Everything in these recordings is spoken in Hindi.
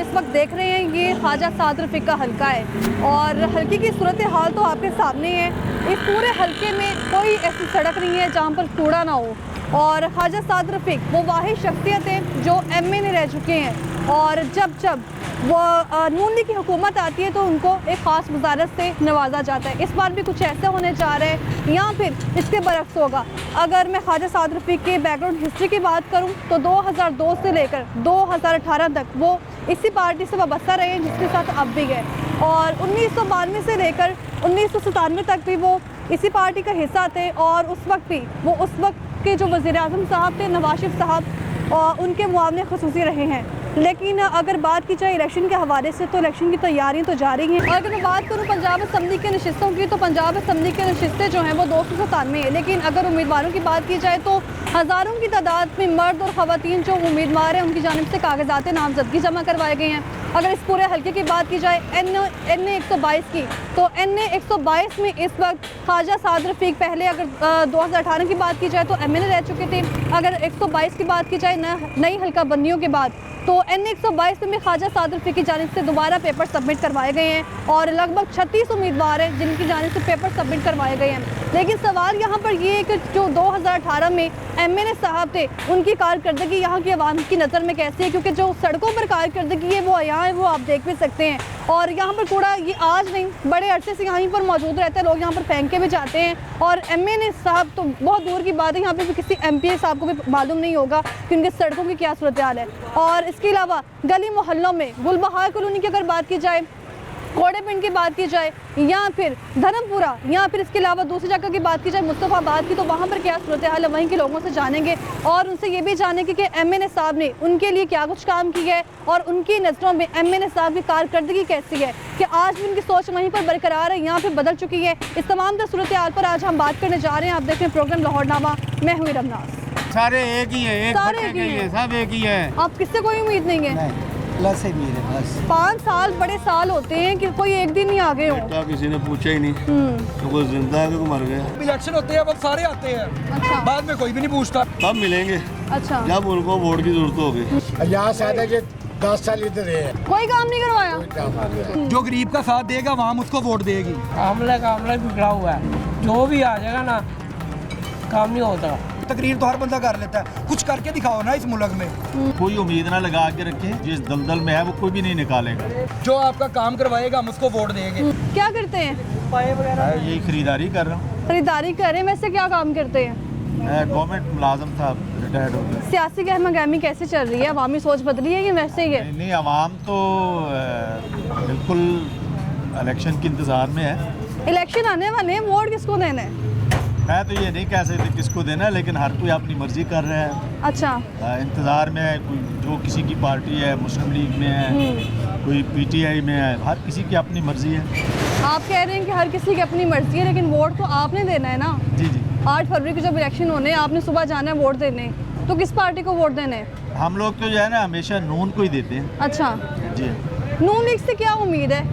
इस वक्त देख रहे हैं ये ख्वाजा साद रफ़ीक का हल्का है और हल्के की सूरत हाल तो आपके सामने है। इस पूरे हल्के में कोई ऐसी सड़क नहीं है जहाँ पर कूड़ा ना हो और ख्वाजा साद रफ़ीक वो वाहिद शख्सियत है जो MA रह चुके हैं और जब वो नून लीग की हुकूमत आती है तो उनको एक ख़ास वजारत से नवाजा जाता है। इस बार भी कुछ ऐसा होने जा रहा है या फिर इसके बरक्स होगा। अगर मैं ख्वाजा साद रफ़ीक के बैकग्राउंड हिस्ट्री की बात करूं तो 2002 से लेकर 2018 तक वो इसी पार्टी से वाबस्ता रहे हैं जिसके साथ अब भी गए और 1992 से लेकर 1997 तक भी वो इसी पार्टी का हिस्सा थे और उस वक्त के जो वज़ीर-ए-आज़म साहब थे नवाज शरीफ साहब और उनके मुआवने ख़ुसूसी रहे हैं। लेकिन अगर बात की जाए इलेक्शन के हवाले से तो इलेक्शन की तैयारियां तो जारी हैं। और अगर मैं बात करूं पंजाब असम्बली के नशिस्तों की तो पंजाब असम्बली के नशिस्तें जो हैं वो 297 हैं। लेकिन अगर उम्मीदवारों की बात की जाए तो हज़ारों की तादाद में मर्द और ख़वातीन जो उम्मीदवार हैं उनकी जानिब से कागजात नामजदगी जमा करवाए गए हैं। अगर इस पूरे हल्के की बात की जाए NA 122 की तो NA 122 में इस वक्त ख्वाजा साद रफ़ीक पहले अगर 2018 की बात की जाए तो MA रह चुके थे। अगर 122 की बात की जाए नई हल्का बंदियों के बाद तो NA 122 में ख्वाजा साद रफ़ीक की जानिब से दोबारा पेपर सबमिट करवाए गए हैं और लगभग 36 उम्मीदवार हैं जिनकी जानिब से पेपर सबमिट करवाए गए हैं। लेकिन सवाल यहाँ पर ये है कि जो 2018 में MA साहब थे उनकी कारकर्दगी यहाँ की आवाम की नज़र में कैसी है, क्योंकि जो सड़कों पर कारकर्दगी है वो यहाँ है, वो आप देख भी सकते हैं। और यहाँ पर कूड़ा ये आज नहीं बड़े अरसे से यहीं पर मौजूद रहते हैं, लोग यहाँ पर फेंक के भी जाते हैं और MA साहब तो बहुत दूर की बात है, यहाँ पर किसी MP साहब को भी मालूम नहीं होगा कि उनके सड़कों की क्या सूरत हाल है। और इसके अलावा गली मोहल्लों में गुलबहार कॉलोनी की अगर बात की जाए, कोड़े पिंड की बात की जाए या फिर धर्मपुरा या फिर इसके अलावा दूसरी जगह की बात की जाए मुस्तफ़ाबाद की, तो वहाँ पर क्या सूरत हाल है वहीं के लोगों से जानेंगे और उनसे ये भी जानेंगे कि MA साहब ने उनके लिए क्या कुछ काम किया है और उनकी नज़रों में MA साहब की कारकर्दगी कैसी है, कि आज भी उनकी सोच वहीं पर बरकरार है, यहाँ पर बदल चुकी है। इस तमाम सूरत हाल पर आज हम बात करने जा रहे हैं। आप देख रहे हैं प्रोग्राम लाहौरनामा, मैं हुई रमनास। सारे एक ही है, सारे एक ही है, सब एक ही है। आप किससे कोई उम्मीद नहीं है? प्लस है मेरे पास 5 साल बड़े साल होते हैं कि कोई एक दिन नहीं आ गए हो। बेटा किसी ने पूछा ही नहीं तो कोई जिंदा है तो मर गया। इलेक्शन होते हैं वक्त सारे आते हैं, अच्छा। बाद में कोई भी नहीं पूछता। तब मिलेंगे अच्छा, जब उनको वोट की जरूरत होगी। यहाँ से आधा के 10 साल इधर है, कोई काम नहीं करवाया। जो गरीब का साथ देगा वहाँ उसको वोट देगी। आमला बिगड़ा हुआ है, जो भी आ जाएगा ना काम नहीं होता। तकरीर तो हर बंदा कर लेता है, कुछ करके दिखाओ ना इस मुल्क में। कोई उम्मीद ना लगा के रखे, जिस दलदल में है वो कोई भी नहीं निकालेगा। जो आपका काम करवाएगा हम उसको वोट देंगे। क्या करते हैं? यही खरीदारी कर रहा हूँ। खरीदारी कर रहे हैं, वैसे क्या काम करते हैं? गवर्नमेंट मुलाजम था, रिटायर्ड हो गया। सियासी गहमागहमी कैसे चल रही है? अवामी सोच बदली है कि वैसे ही है? नहीं, आवाम तो बिल्कुल इलेक्शन के इंतजार में है। इलेक्शन आने वाले हैं, वोट किसको देना है? मैं तो ये नहीं कह सकते किसको देना, लेकिन हर कोई अपनी मर्जी कर रहा है। अच्छा, इंतज़ार में है, कोई जो किसी की पार्टी है, मुस्लिम लीग में है, कोई PTI में है, हर किसी की अपनी मर्जी है। आप कह रहे हैं कि हर किसी की अपनी मर्जी है, लेकिन वोट तो आपने देना है ना। जी जी। 8 फरवरी को जब इलेक्शन होने आपने सुबह जाना है वोट देने, तो किस पार्टी को वोट देना है? हम लोग तो जो है ना हमेशा नून को ही देते हैं। अच्छा, जी। नून लीग से क्या उम्मीद है?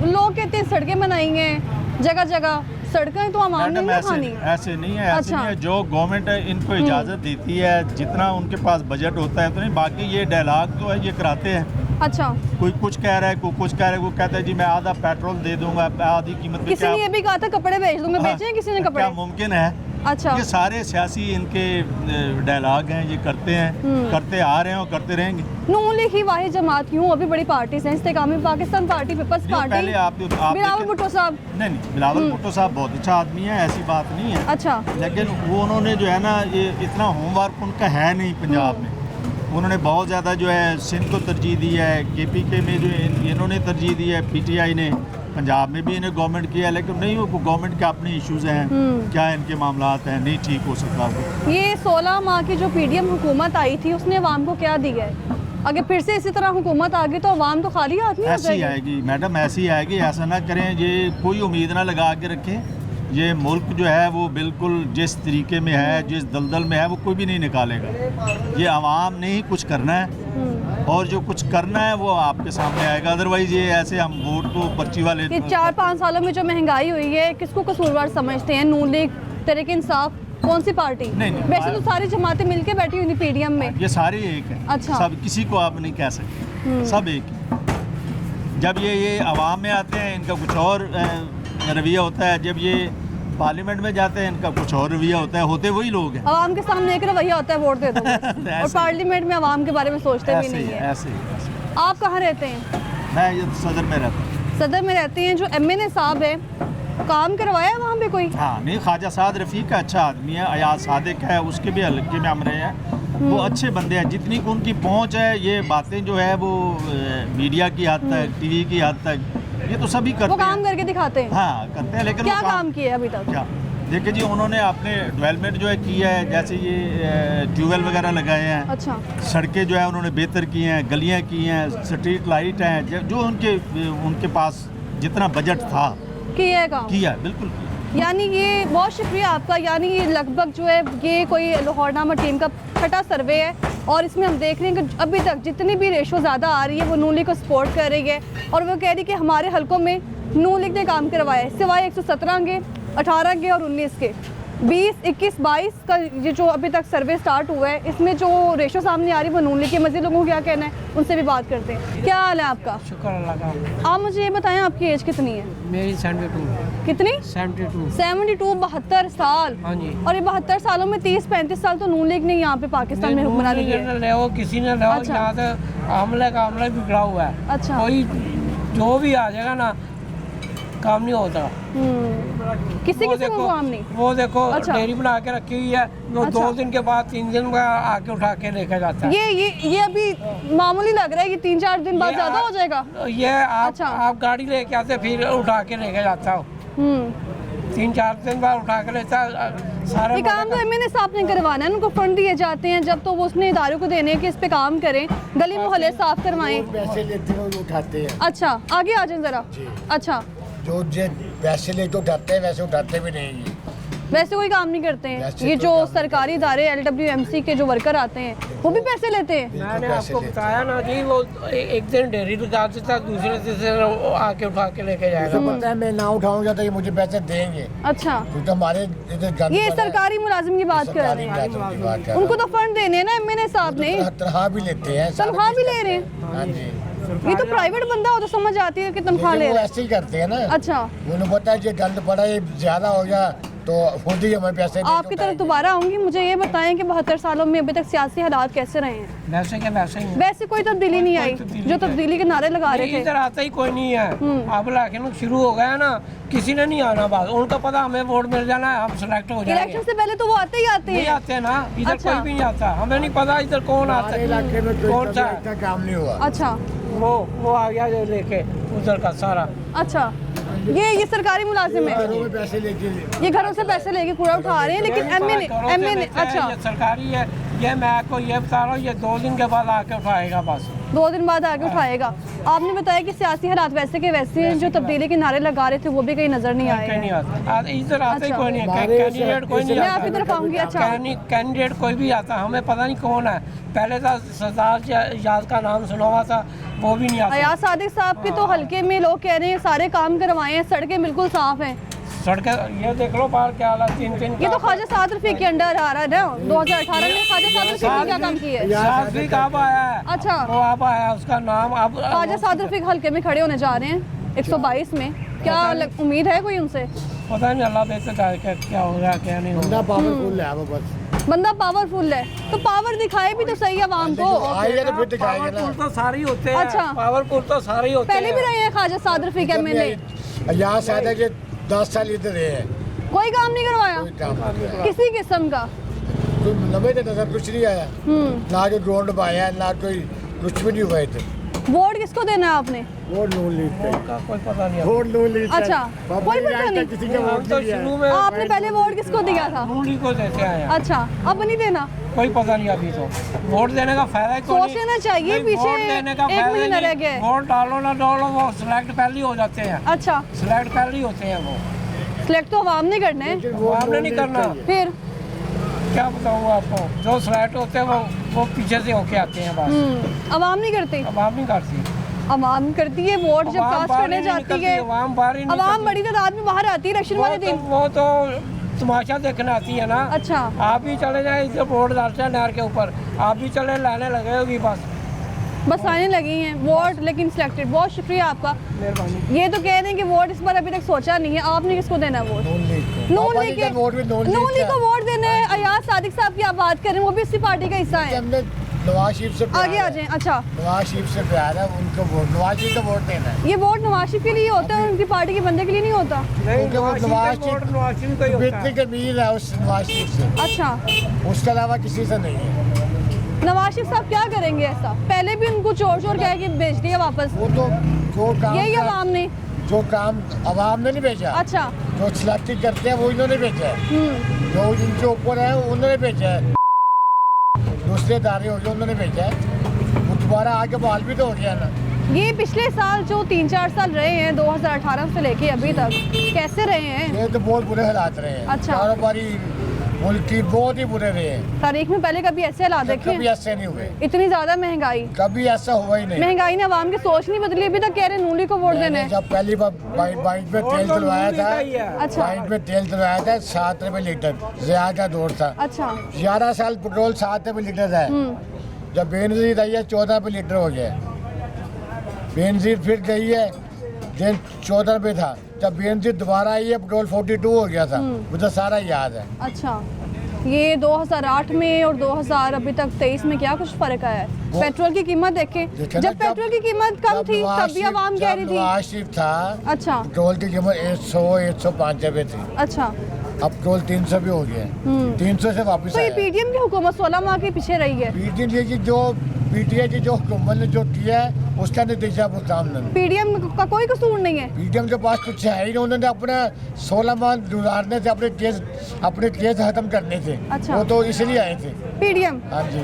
लोग कहते हैं सड़कें बनाएंगे, जगह जगह सड़कें तो आवाम ने नहीं खानी। ऐसे नहीं है, ऐसे अच्छा। नहीं है। जो गवर्नमेंट इनको इजाज़त देती है, जितना उनके पास बजट होता है तो नहीं, बाकी ये डायलॉग तो है ये कराते हैं। अच्छा, कोई कुछ कह रहा है, कोई कुछ कह रहा है, वो कहता है जी मैं आधा पेट्रोल दे दूंगा, आधी कीमत पे। किसी ने ये भी कहा था कपड़े भेज दूंगा, बेचे हैं किसी ने कपड़े? क्या मुमकिन है? अच्छा, ये सारे सियासी इनके डायलॉग हैं, ये करते हैं, करते आ रहे हैं और करते रहेंगे। नून लीग ही वाहिद जमात क्यों? अभी बड़ी पार्टीज हैं, इस्तेकामी पाकिस्तान पार्टी, पीपल्स पार्टी। पहले आप बिलावल भुट्टो साहब। नहीं, बिलावल भुट्टो साहब बहुत अच्छा आदमी है, ऐसी बात नहीं है। अच्छा, लेकिन वो उन्होंने जो है ना ये इतना होमवर्क उनका है नहीं पंजाब में। उन्होंने बहुत ज़्यादा जो है सिंध को तरजीह दी है, KPK में जो इन्होंने तरजीह दी है, PTI ने पंजाब में भी इन्हें गवर्नमेंट किया, लेकिन नहीं वो गवर्नमेंट के अपने इश्यूज हैं, क्या इनके मामलात हैं, नहीं ठीक हो सकता वो। ये 16 माह की जो PDM हुकूमत आई थी उसने अवाम को क्या दिया है? अगर फिर से इसी तरह हुकूमत आ गई तो अवाम तो खाली हाथ नहीं हो ऐसी जाएगी? आएगी मैडम, ऐसी आएगी। ऐसा ना करें, ये कोई उम्मीद ना लगा के रखें। ये मुल्क जो है वो बिल्कुल जिस तरीके में है, जिस दलदल में है, वो कोई भी नहीं निकालेगा। ये आवाम ने ही कुछ करना है और जो कुछ करना है वो आपके सामने आएगा। अदरवाइज ये ऐसे हम वोट तो पर्ची वाले। ये 4-5 सालों में जो महंगाई हुई है किसको कसूरवार समझते हैं? नून लीग, तहरीक इंसाफ, कौन सी पार्टी? नहीं, वैसे तो सारी जमातें मिलके बैठी हुई PDM में। ये सारे एक है। अच्छा। सब, किसी को आप नहीं कह सकते, सब एक है। जब ये आवाम में आते हैं इनका कुछ और रवैया होता है, जब ये पार्लियामेंट में जाते हैं इनका कुछ और रवैया होता है, होते वही लोग हैं। आवाम के सामने एक रवैया होता है, वोट दे दो बस। और ऐसे- पार्लियामेंट में आवाम के बारे में सोचते भी ऐसे ही नहीं है, है। ऐसे ही, ऐसे ही। आप कहाँ रहते हैं? मैं ये सदर में रहता हूँ। सदर में रहते हैं। जो MNA साहब है, काम करवाया है वहाँ पे कोई? हाँ नहीं, ख्वाजा साद रफ़ीक का अच्छा आदमी है, अयाज सादिक है, उसके भी हल्के में हम रहे हैं। वो अच्छे बंदे हैं, जितनी उनकी पहुंच है, ये बातें जो है वो मीडिया की हद तक, टीवी की हद तक, ये तो सभी वो करते काम हैं। करके दिखाते हैं। हाँ करते हैं, लेकिन क्या वो काम किया है अभी तक? क्या देखिए जी, उन्होंने अपने डेवलपमेंट जो है किया है, जैसे ये ट्यूबवेल वगैरह लगाए हैं, अच्छा। सड़कें जो है उन्होंने बेहतर की हैं, गलियां की हैं, स्ट्रीट लाइट हैं, जो उनके पास जितना बजट था किया है काम? किया, बिल्कुल किया। यानी ये बहुत शुक्रिया आपका। यानी ये लगभग जो है ये कोई लाहौरनामा टीम का छठा सर्वे है और इसमें हम देख रहे हैं कि अभी तक जितनी भी रेशो ज़्यादा आ रही है वो नून लीग को सपोर्ट कर रही है और वो कह रही है कि हमारे हलकों में नून लीग ने काम करवाया है, सिवाय 117 के, 18 के और 19 के। 20, 21, 22 का ये जो अभी तक सर्वे स्टार्ट हुआ है, इसमें जो रेशो सामने आ रही है वो नून लीग के। मज़ीद लोगों को क्या कहना है, उनसे भी बात करते हैं। क्या हाल है आपका? शुक्र अल्लाह का। आप मुझे ये बताएं, आपकी एज कितनी है? मेरी 72। कितनी? 72। 72, 72 साल। हाँ जी। और ये 72 सालों में 30-35 साल तो नून लीग ने यहाँ पे पाकिस्तान में हुक्मरानी की है। ले हो किसी ने ले हो, अच्छा। यहाँ से आमले का आमला बिगड़ा हुआ है। अच्छा। कोई जो भी आ जाएगा ना, काम नहीं होता। किसी वो किसी को देखो- काम नहीं। वो देखो अच्छा। डेयरी बना के रखी हुई है, वो अच्छा। 2 दिन के बाद 3 दिन में आके उठा के लेकर जाता है। ये अभी मामूली लग रहा है कि 3-4 दिन बाद ये ज्यादा आप- हो जाएगा। ये आप अच्छा। आप गाड़ी लेके आते फिर उठा के लेके जाता हो, 3-4 दिन बाद उठा के लेता सारे। ये काम तो MNA साहब ने करवाना है, उनको फंड दिए जाते हैं जब तो वो उसने इदारों को देने हैं कि इस पे काम करें, गली मोहल्ले साफ करवाएं। पैसे लेते हैं वो उठाते हैं। अच्छा, आगे आ जाए जरा। जी। अच्छा, जो पैसे लेके उठाते हैं वैसे उठाते भी नहीं है। वैसे कोई काम नहीं करते हैं। वैसे ये कोई जो काम नहीं सरकारी इदारे LWMC के जो वर्कर आते हैं वो भी पैसे लेते हैं। मैंने पैसे आपको लेते बताया ना जी, वो एक दिन डेयरी लगा देता, दूसरे तीसरे दिन आके उठा के लेके जाएगा। तो पता है मैं ना उठाऊंगा तो ये मुझे पैसे देंगे, अच्छा, क्योंकि हमारे इधर गंद ये पड़ा है। सरकारी मुलाजिम की बात कर सरकारी रहे हैं। मुलाजिम की बात कर उनको तो फंड देने हैं ना MNA साहब ने, तनख्वाह भी लेते हैं, सारा तनख्वाह भी कुछ ले रहे हैं। करते हैं। हाँ जी, ये तो प्राइवेट बंदा हो तो समझ आती है कि तनख्वाह लेकिन ले वो रहे हैं। ऐसे ही करते हैं ना। अच्छा, उन्हें पता है ये गंद पड़ा, ये ज्यादा हो गया तो खुद ही हमें पैसे नहीं आपकी तरफ उठाएंगे। दोबारा आऊंगी। मुझे ये बताएं कि 72 सालों में अभी तक सियासी हालात कैसे रहे हैं? वैसे के वैसे ही है। वैसे कोई तब्दीली नहीं आई, कोई तब्दीली जो नहीं तब्दीली के नारे लगा रहे थे। इधर आता ही कोई नहीं है। अब इलेक्शन शुरू हो गया ना, किसी ने नहीं आना, बात उनका पता हमें वोट मिल जाना है, हम सेलेक्ट हो जाएंगे। इलेक्शन से पहले तो वो आते ही आते नहीं हैं। आते हैं ना, इधर अच्छा। कोई भी नहीं आता, हमें नहीं पता इधर कौन आता हमारे है, इलाके में कोई कौन कभी सा इतना काम नहीं हुआ। अच्छा, वो आ गया जो लेके उधर का सारा। अच्छा, ये सरकारी मुलाजिम है, घरों में पैसे लेके ये घरों से पैसे लेके कूड़ा उठा रहे हैं। लेकिन करों से MNA लेते हैं, अच्छा, ये सरकारी है। ये मैं आपको ये बता रहा हूँ, ये 2 दिन के बाद आके उठाएगा बस। 2 दिन बाद आगे उठाएगा। आपने बताया कि सियासी हालात वैसे के वैसे हैं, जो तब्दीली के नारे लगा रहे थे वो भी कहीं नजर नहीं आए कहीं नहीं हैं। आता, इधर आता ही अच्छा। कोई नहीं है, हमारे कैंडिडेट कोई नहीं मैं आता। आपकी तरफ आऊंगी। अच्छा, कैंडिडेट कोई भी आता, हमें पता नहीं कौन है। पहले था सरदार याद का नाम सुना हुआ था, वो भी नहीं आता। अयाज सादिक साहब के तो हल्के में लोग कह रहे हैं सारे काम करवाए हैं, सड़कें बिल्कुल साफ हैं। सड़कें ये देख लो बाहर क्या हालत, 3 ये तो ख्वाजा साद रफीक के अंडर आ रहा है ना। 2018 में ख्वाजा साद रफीक ने क्या काम किया है? साथ भी कब आया है? अच्छा, वो अब आया, उसका नाम अब ख्वाजा साद रफीक हल्के में खड़े होने जा रहे हैं 122 में। क्या उम्मीद है कोई उनसे? पता नहीं, अल्लाह बेहतर जाए क्या हो रहा क्या नहीं हो बंदा रहा। पावरफुल है वो बस। बंदा पावरफुल है तो पावर दिखाए भी तो सही आवाम को। आएगा तो फिर दिखाएंगे ना। पावरफुल तो सारे ही होते हैं। अच्छा। पावरफुल तो सारे ही होते पहले भी हैं। रहे हैं ख्वाजा साद रफीक MNA, यहाँ से आधा के 10 साल इधर रहे हैं, कोई काम नहीं करवाया कोई काम नहीं किया। किसी किस्म का। कोई नवे तो नजर कुछ नहीं आया, ना जो ड्रोन पाया ना कोई कुछ भी नहीं हुआ इधर। वोट किसको देना है आपने? वो नून लीग पे, उनका कोई पता नहीं है। वोट नून लीग पे। अच्छा, बाबा कोई ने पता आज तक नहीं। किसी के हम वोट तो नहीं दिया। शुरू में आपने पहले वोट किसको दिया था? नूली को देते आए हैं। अच्छा, अब नहीं देना। कोई पता नहीं अभी तो। वोट देने का फायदा ही कोई नहीं। सोच लेना चाहिए, नहीं, पीछे वोट देने का एक फायदा ही महीना नहीं। रह गया है। वोट डालो ना डालो, वो सिलेक्ट पहले ही हो जाते हैं। अच्छा, सिलेक्ट पहले ही होते हैं वो। सिलेक्ट तो आवाम ने करना है। लेकिन वो आपने नहीं नून लीग करना। का ही है। फिर क्या बताऊँ आपको, जो सिलेक्ट होते हैं वो पीछे से होके आते हैं बस। आवाम नहीं करती, अब आप नहीं करती। आवाम करती है। वोट जब अवाम कास्ट बाहर करने ही नहीं जाती निकलती, है, अवाम बाहर ही नहीं आवाम निकलती। बड़ी तादाद में बाहर आती है इलेक्शन वाले दिन। वो तो तमाशा देखने आती है ना। अच्छा, आप भी चले जाए, इधर बोर्ड डालते हैं नहर के ऊपर, आप भी चले लाने लगे होगी बस। बस आने लगी हैं वोट, लेकिन सिलेक्टेड। बहुत शुक्रिया आपका। मेहरबानी। ये तो कह रहे हैं कि वोट इस बार अभी तक सोचा नहीं है, आपने किसको देना है वोट? नून लीग को। नून पापा लीग जी के का वोट भी नून नून लीग का। को वोट देना है। अयाज सादिक साहब की आप बात कर रहे हैं, वो भी इसी पार्टी का हिस्सा है। हमने नवाज शरीफ से प्यार आगे आ है। जाएं। अच्छा, नवाज शरीफ से प्यार है, उनको वोट, नवाज शरीफ को वोट देना है। ये वोट नवाज शरीफ के लिए होता है, उनकी पार्टी के बंदे के लिए नहीं होता? नहीं, क्योंकि वो नवाज नवाज शरीफ का वोट नवाज शरीफ का ही होता इतनी है। कमीज है उस नवाज शरीफ से, अच्छा, उसके अलावा किसी से नहीं है। नवाज शरीफ साहब क्या करेंगे ऐसा? पहले भी उनको चोर चोर कह के भेज दिया वापस, वो तो जो काम यही का- अवाम ने। जो काम अवाम ने नहीं भेजा, अच्छा, जो सिलेक्ट करते हैं वो इन्होंने भेजा है, जो जिनके ऊपर है उन्होंने भेजा है, दूसरे इदारे हो जो उन्होंने भेजा है। वो दोबारा आगे बहाल भी तो हो गया ना। ये पिछले साल जो 3-4 साल रहे हैं 2018 से लेके अभी तक, कैसे रहे हैं? ये तो बहुत बुरे हालात रहे हैं। अच्छा। कारोबारी मुल्क की बहुत ही बुरे रहे हैं। तारीख में पहले कभी ऐसे हालात देखे कभी हैं? ऐसे नहीं हुए, इतनी ज्यादा महंगाई, कभी ऐसा हुआ ही नहीं। महंगाई ने आवाम की सोच नहीं बदली। अभी तक कह रहे हैं नून लीग को वोट देना मैंने है। जब पहली बार बाइक में तेल डलवाया था, अच्छा, बाइक में तेल डलवाया था 7 रुपए लीटर, ज़िया का दौर था। अच्छा, 11 साल पेट्रोल 7 रुपए लीटर है। जब बेनजीर आई है 14 रुपए लीटर हो गया। बेनजीर फिर गई है, दिन 14 रुपए था। जब बेनजीर दोबारा आई है पेट्रोल 42 हो गया था। मुझे सारा याद है। अच्छा। ये 2008 में और 2000 अभी तक 23 में क्या कुछ फर्क आया है? वो- पेट्रोल की कीमत देखें, देखे ना, जब पेट्रोल की कीमत कम जब थी नवाज तब भी शरीफ- आवाम कह जब रही थी। नवाज शरीफ था, अच्छा, पेट्रोल की कीमत 100-105 रुपए थी। अच्छा। अब पेट्रोल 300 भी हो गया है। 300 से वापस तो ये आया। पीडीएम की हुकूमत 16 माह के पीछे रही है। पीटीआई की जो पीटीआई की जो हुकूमत ने जो किया है उसका नतीजा भुगतान नहीं। पीडीएम का कोई कसूर नहीं है। पीटीएम के पास कुछ है ही नहीं। उन्होंने अपना 16 माह गुजारने थे, अपने केस खत्म करने थे। अच्छा। वो तो इसलिए आए थे। पीडीएम हाँ जी,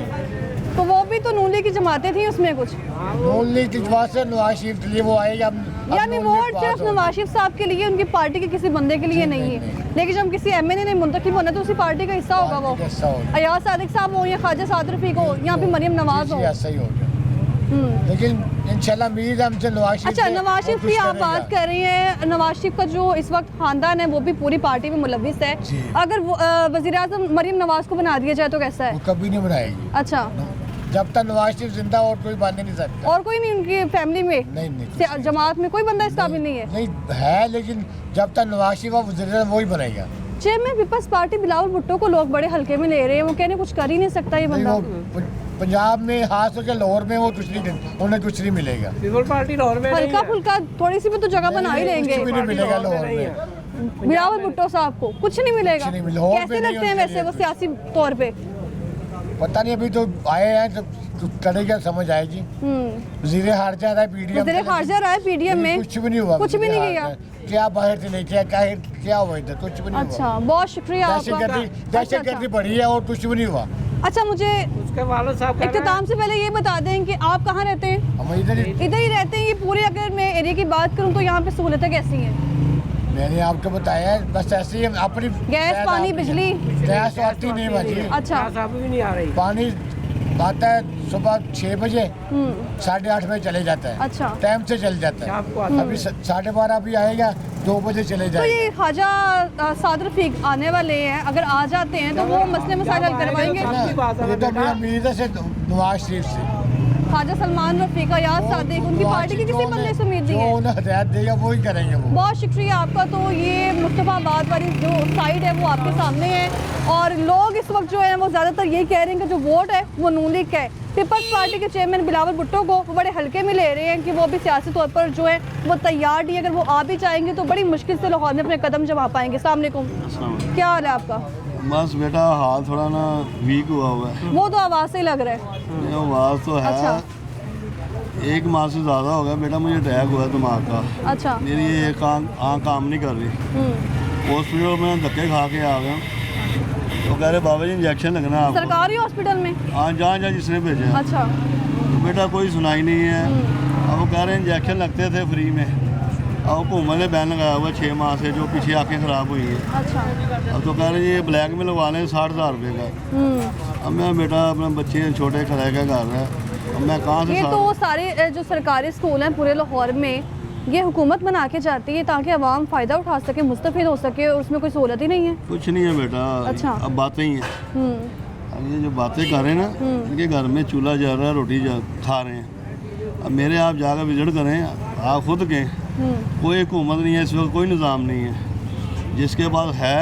तो वो भी तो नून लीग की जमातें थी उसमें कुछ, नून लीग की वजह से नवाज शरीफ के लिए वो आएगा। यानी वोट सिर्फ नवाज शरीफ साहब के लिए, उनकी पार्टी के किसी बंदे के लिए नहीं है। लेकिन जब किसी एमएनए ने मुंतखब होना तो उसी पार्टी का हिस्सा होगा वो। अयाज सादिक साहब हो या ख्वाजा साद रफीक हो या फिर मरियम नवाज हो। ऐसा ही हो गया। लेकिन इंशाल्लाह उम्मीद है हमसे नवाज शरीफ अच्छा, से नवाज शरीफ और की कुछ आप बात करेगा। कर रही हैं। नवाज शरीफ का जो इस वक्त खानदान है वो भी पूरी पार्टी में मुलविस है। जी। अगर वज़ीर आज़म मरियम नवाज को बना दिया जाए तो कैसा है? वो कभी नहीं बनाएगी। अच्छा, जब तक नवाज शरीफ जिंदा और कोई बन नहीं सकता। और कोई नहीं उनकी फैमिली में, नहीं जमात में कोई बंदा इस काबिल नहीं है? नहीं है, लेकिन जब तक नवाज शरीफ और वज़ीर आज़म वही बनेगा। Chairman Peoples Party Bilawal Bhutto को लोग बड़े हल्के में ले रहे हैं। वो कहने कुछ कर ही नहीं सकता ये नहीं, बंदा। वो पंजाब में खास होकर लाहौर में वो उन्हें कुछ नहीं मिलेगा। पीपल पार्टी लाहौर में नहीं हल्का है। फुल्का थोड़ी सी भी तो जगह बना ही लेंगे। कुछ भी नहीं मिलेगा लाहौर नहीं में। बिलावल भुट्टो साहब को कुछ नहीं मिलेगा। कुछ नहीं मिलेगा। लाहौर कैसे में नहीं लगते हैं उनके वैसे लिए वो कुछ। सियासी तौर पे? पता नहीं, अभी तो आए हैं तो करेगा, समझ आएगी। वजीर खारजा रहा है पीडीएम, वज़ीर खारजा रहा है पीडीएम में, कुछ भी नहीं हुआ। कुछ भी नहीं वज़ीर किया। खारजा क्या बाहर से नहीं किया, क्या हुआ इधर, कुछ भी नहीं हुआ। अच्छा, बहुत शुक्रिया आपका। दहशतगर्दी बढ़ी है और कुछ भी नहीं हुआ। अच्छा, मुझे उसके वालिद साहब कह रहे हैं, इख्तिताम से पहले ये बता दें कि आप कहाँ रहते हैं? हम इधर इधर ही रहते हैं। ये पूरे अगर मैं एरिया की बात करूँ तो यहाँ पे सहूलतें कैसी हैं? मैंने आपको बताया है, बस ऐसे ही अपनी गैस, पानी, बिजली? गैस आती नहीं भाजी। अच्छा, क्या साहब भी नहीं आ रही। पानी आता है सुबह 6 बजे, 8:30 बजे चले जाता है। अच्छा। टाइम से चल जाता शाम को है। आता अभी 12:30 भी आएगा, 2 बजे चले तो जाएगा। ये ख्वाजा साद रफीक आने वाले हैं, अगर आ जाते हैं तो वो मसले मसाइल हल करवाएंगे? ये तो मेरा उम्मीद है नवाज शरीफ से। ख्वाजा सलमान रफीक, अयाज सादिक, उनकी पार्टी की किसी बंदे से उम्मीद नहीं जो है? उन्हें हदायत देगा वो ही करेंगे वो। बहुत शुक्रिया आपका। तो ये मुस्तफाबाद वाली जो साइड है वो आपके सामने है और लोग इस वक्त जो है वो ज़्यादातर यही कह रहे हैं कि जो वोट है वो नून लीग का है। पीपल्स पार्टी के चेयरमैन बिलावल भुट्टो को वो बड़े हल्के में ले रहे हैं कि वो भी सियासी तौर पर जो है वो तैयार नहीं है। अगर वो आ भी जाएंगे तो बड़ी मुश्किल से लाहौर में अपने कदम जमा पाएंगे। अस्सलाम वालेकुम, क्या हाल है आपका? बस बेटा हाल थोड़ा ना वीक हुआ हुआ है। वो तो आवाज़ से ही लग रहा है। ये आवाज़ तो है। अच्छा। 1 माह से ज़्यादा हो गया बेटा, मुझे अटैक हुआ दिमाग का। अच्छा। मेरी एक आँख काम नहीं कर रही। हॉस्पिटल में धक्के खा के आ गया, तो कह रहे बाबा जी इंजेक्शन लगना है आपको। सरकारी हॉस्पिटल में? हाँ, जहाँ जिसने भेजा है। अच्छा। तो बेटा कोई सुनाई नहीं है। अब वो कह रहे इंजेक्शन लगते थे फ्री में। अब हुकूमत ने बैन लगाया हुआ 6 माह से, जो पीछे आँखें ख़राब हुई है। अच्छा। अब तो कह रहे ये ब्लैक में लगवा लें 60,000 रुपये का। अब मैं बेटा अपने बच्चे छोटे किराए का घर है, अब मैं कहाँ से ये तो सारे जो सरकारी स्कूल हैं पूरे लाहौर में ये हुकूमत बना के जाती है ताकि आवाम फ़ायदा उठा सके, मुस्तफ़िद हो सके, और उसमें कोई सहूलत ही नहीं है। कुछ नहीं है बेटा। अच्छा। अब बातें ही हैं। अब ये जो बातें कर रहे हैं ना, इनके घर में चूल्हा जल रहा है, रोटी खा रहे हैं। अब मेरे आप जाकर विजिट करें, आप खुद के कोई हुकूमत नहीं है इस वक्त, कोई निज़ाम नहीं है। जिसके पास है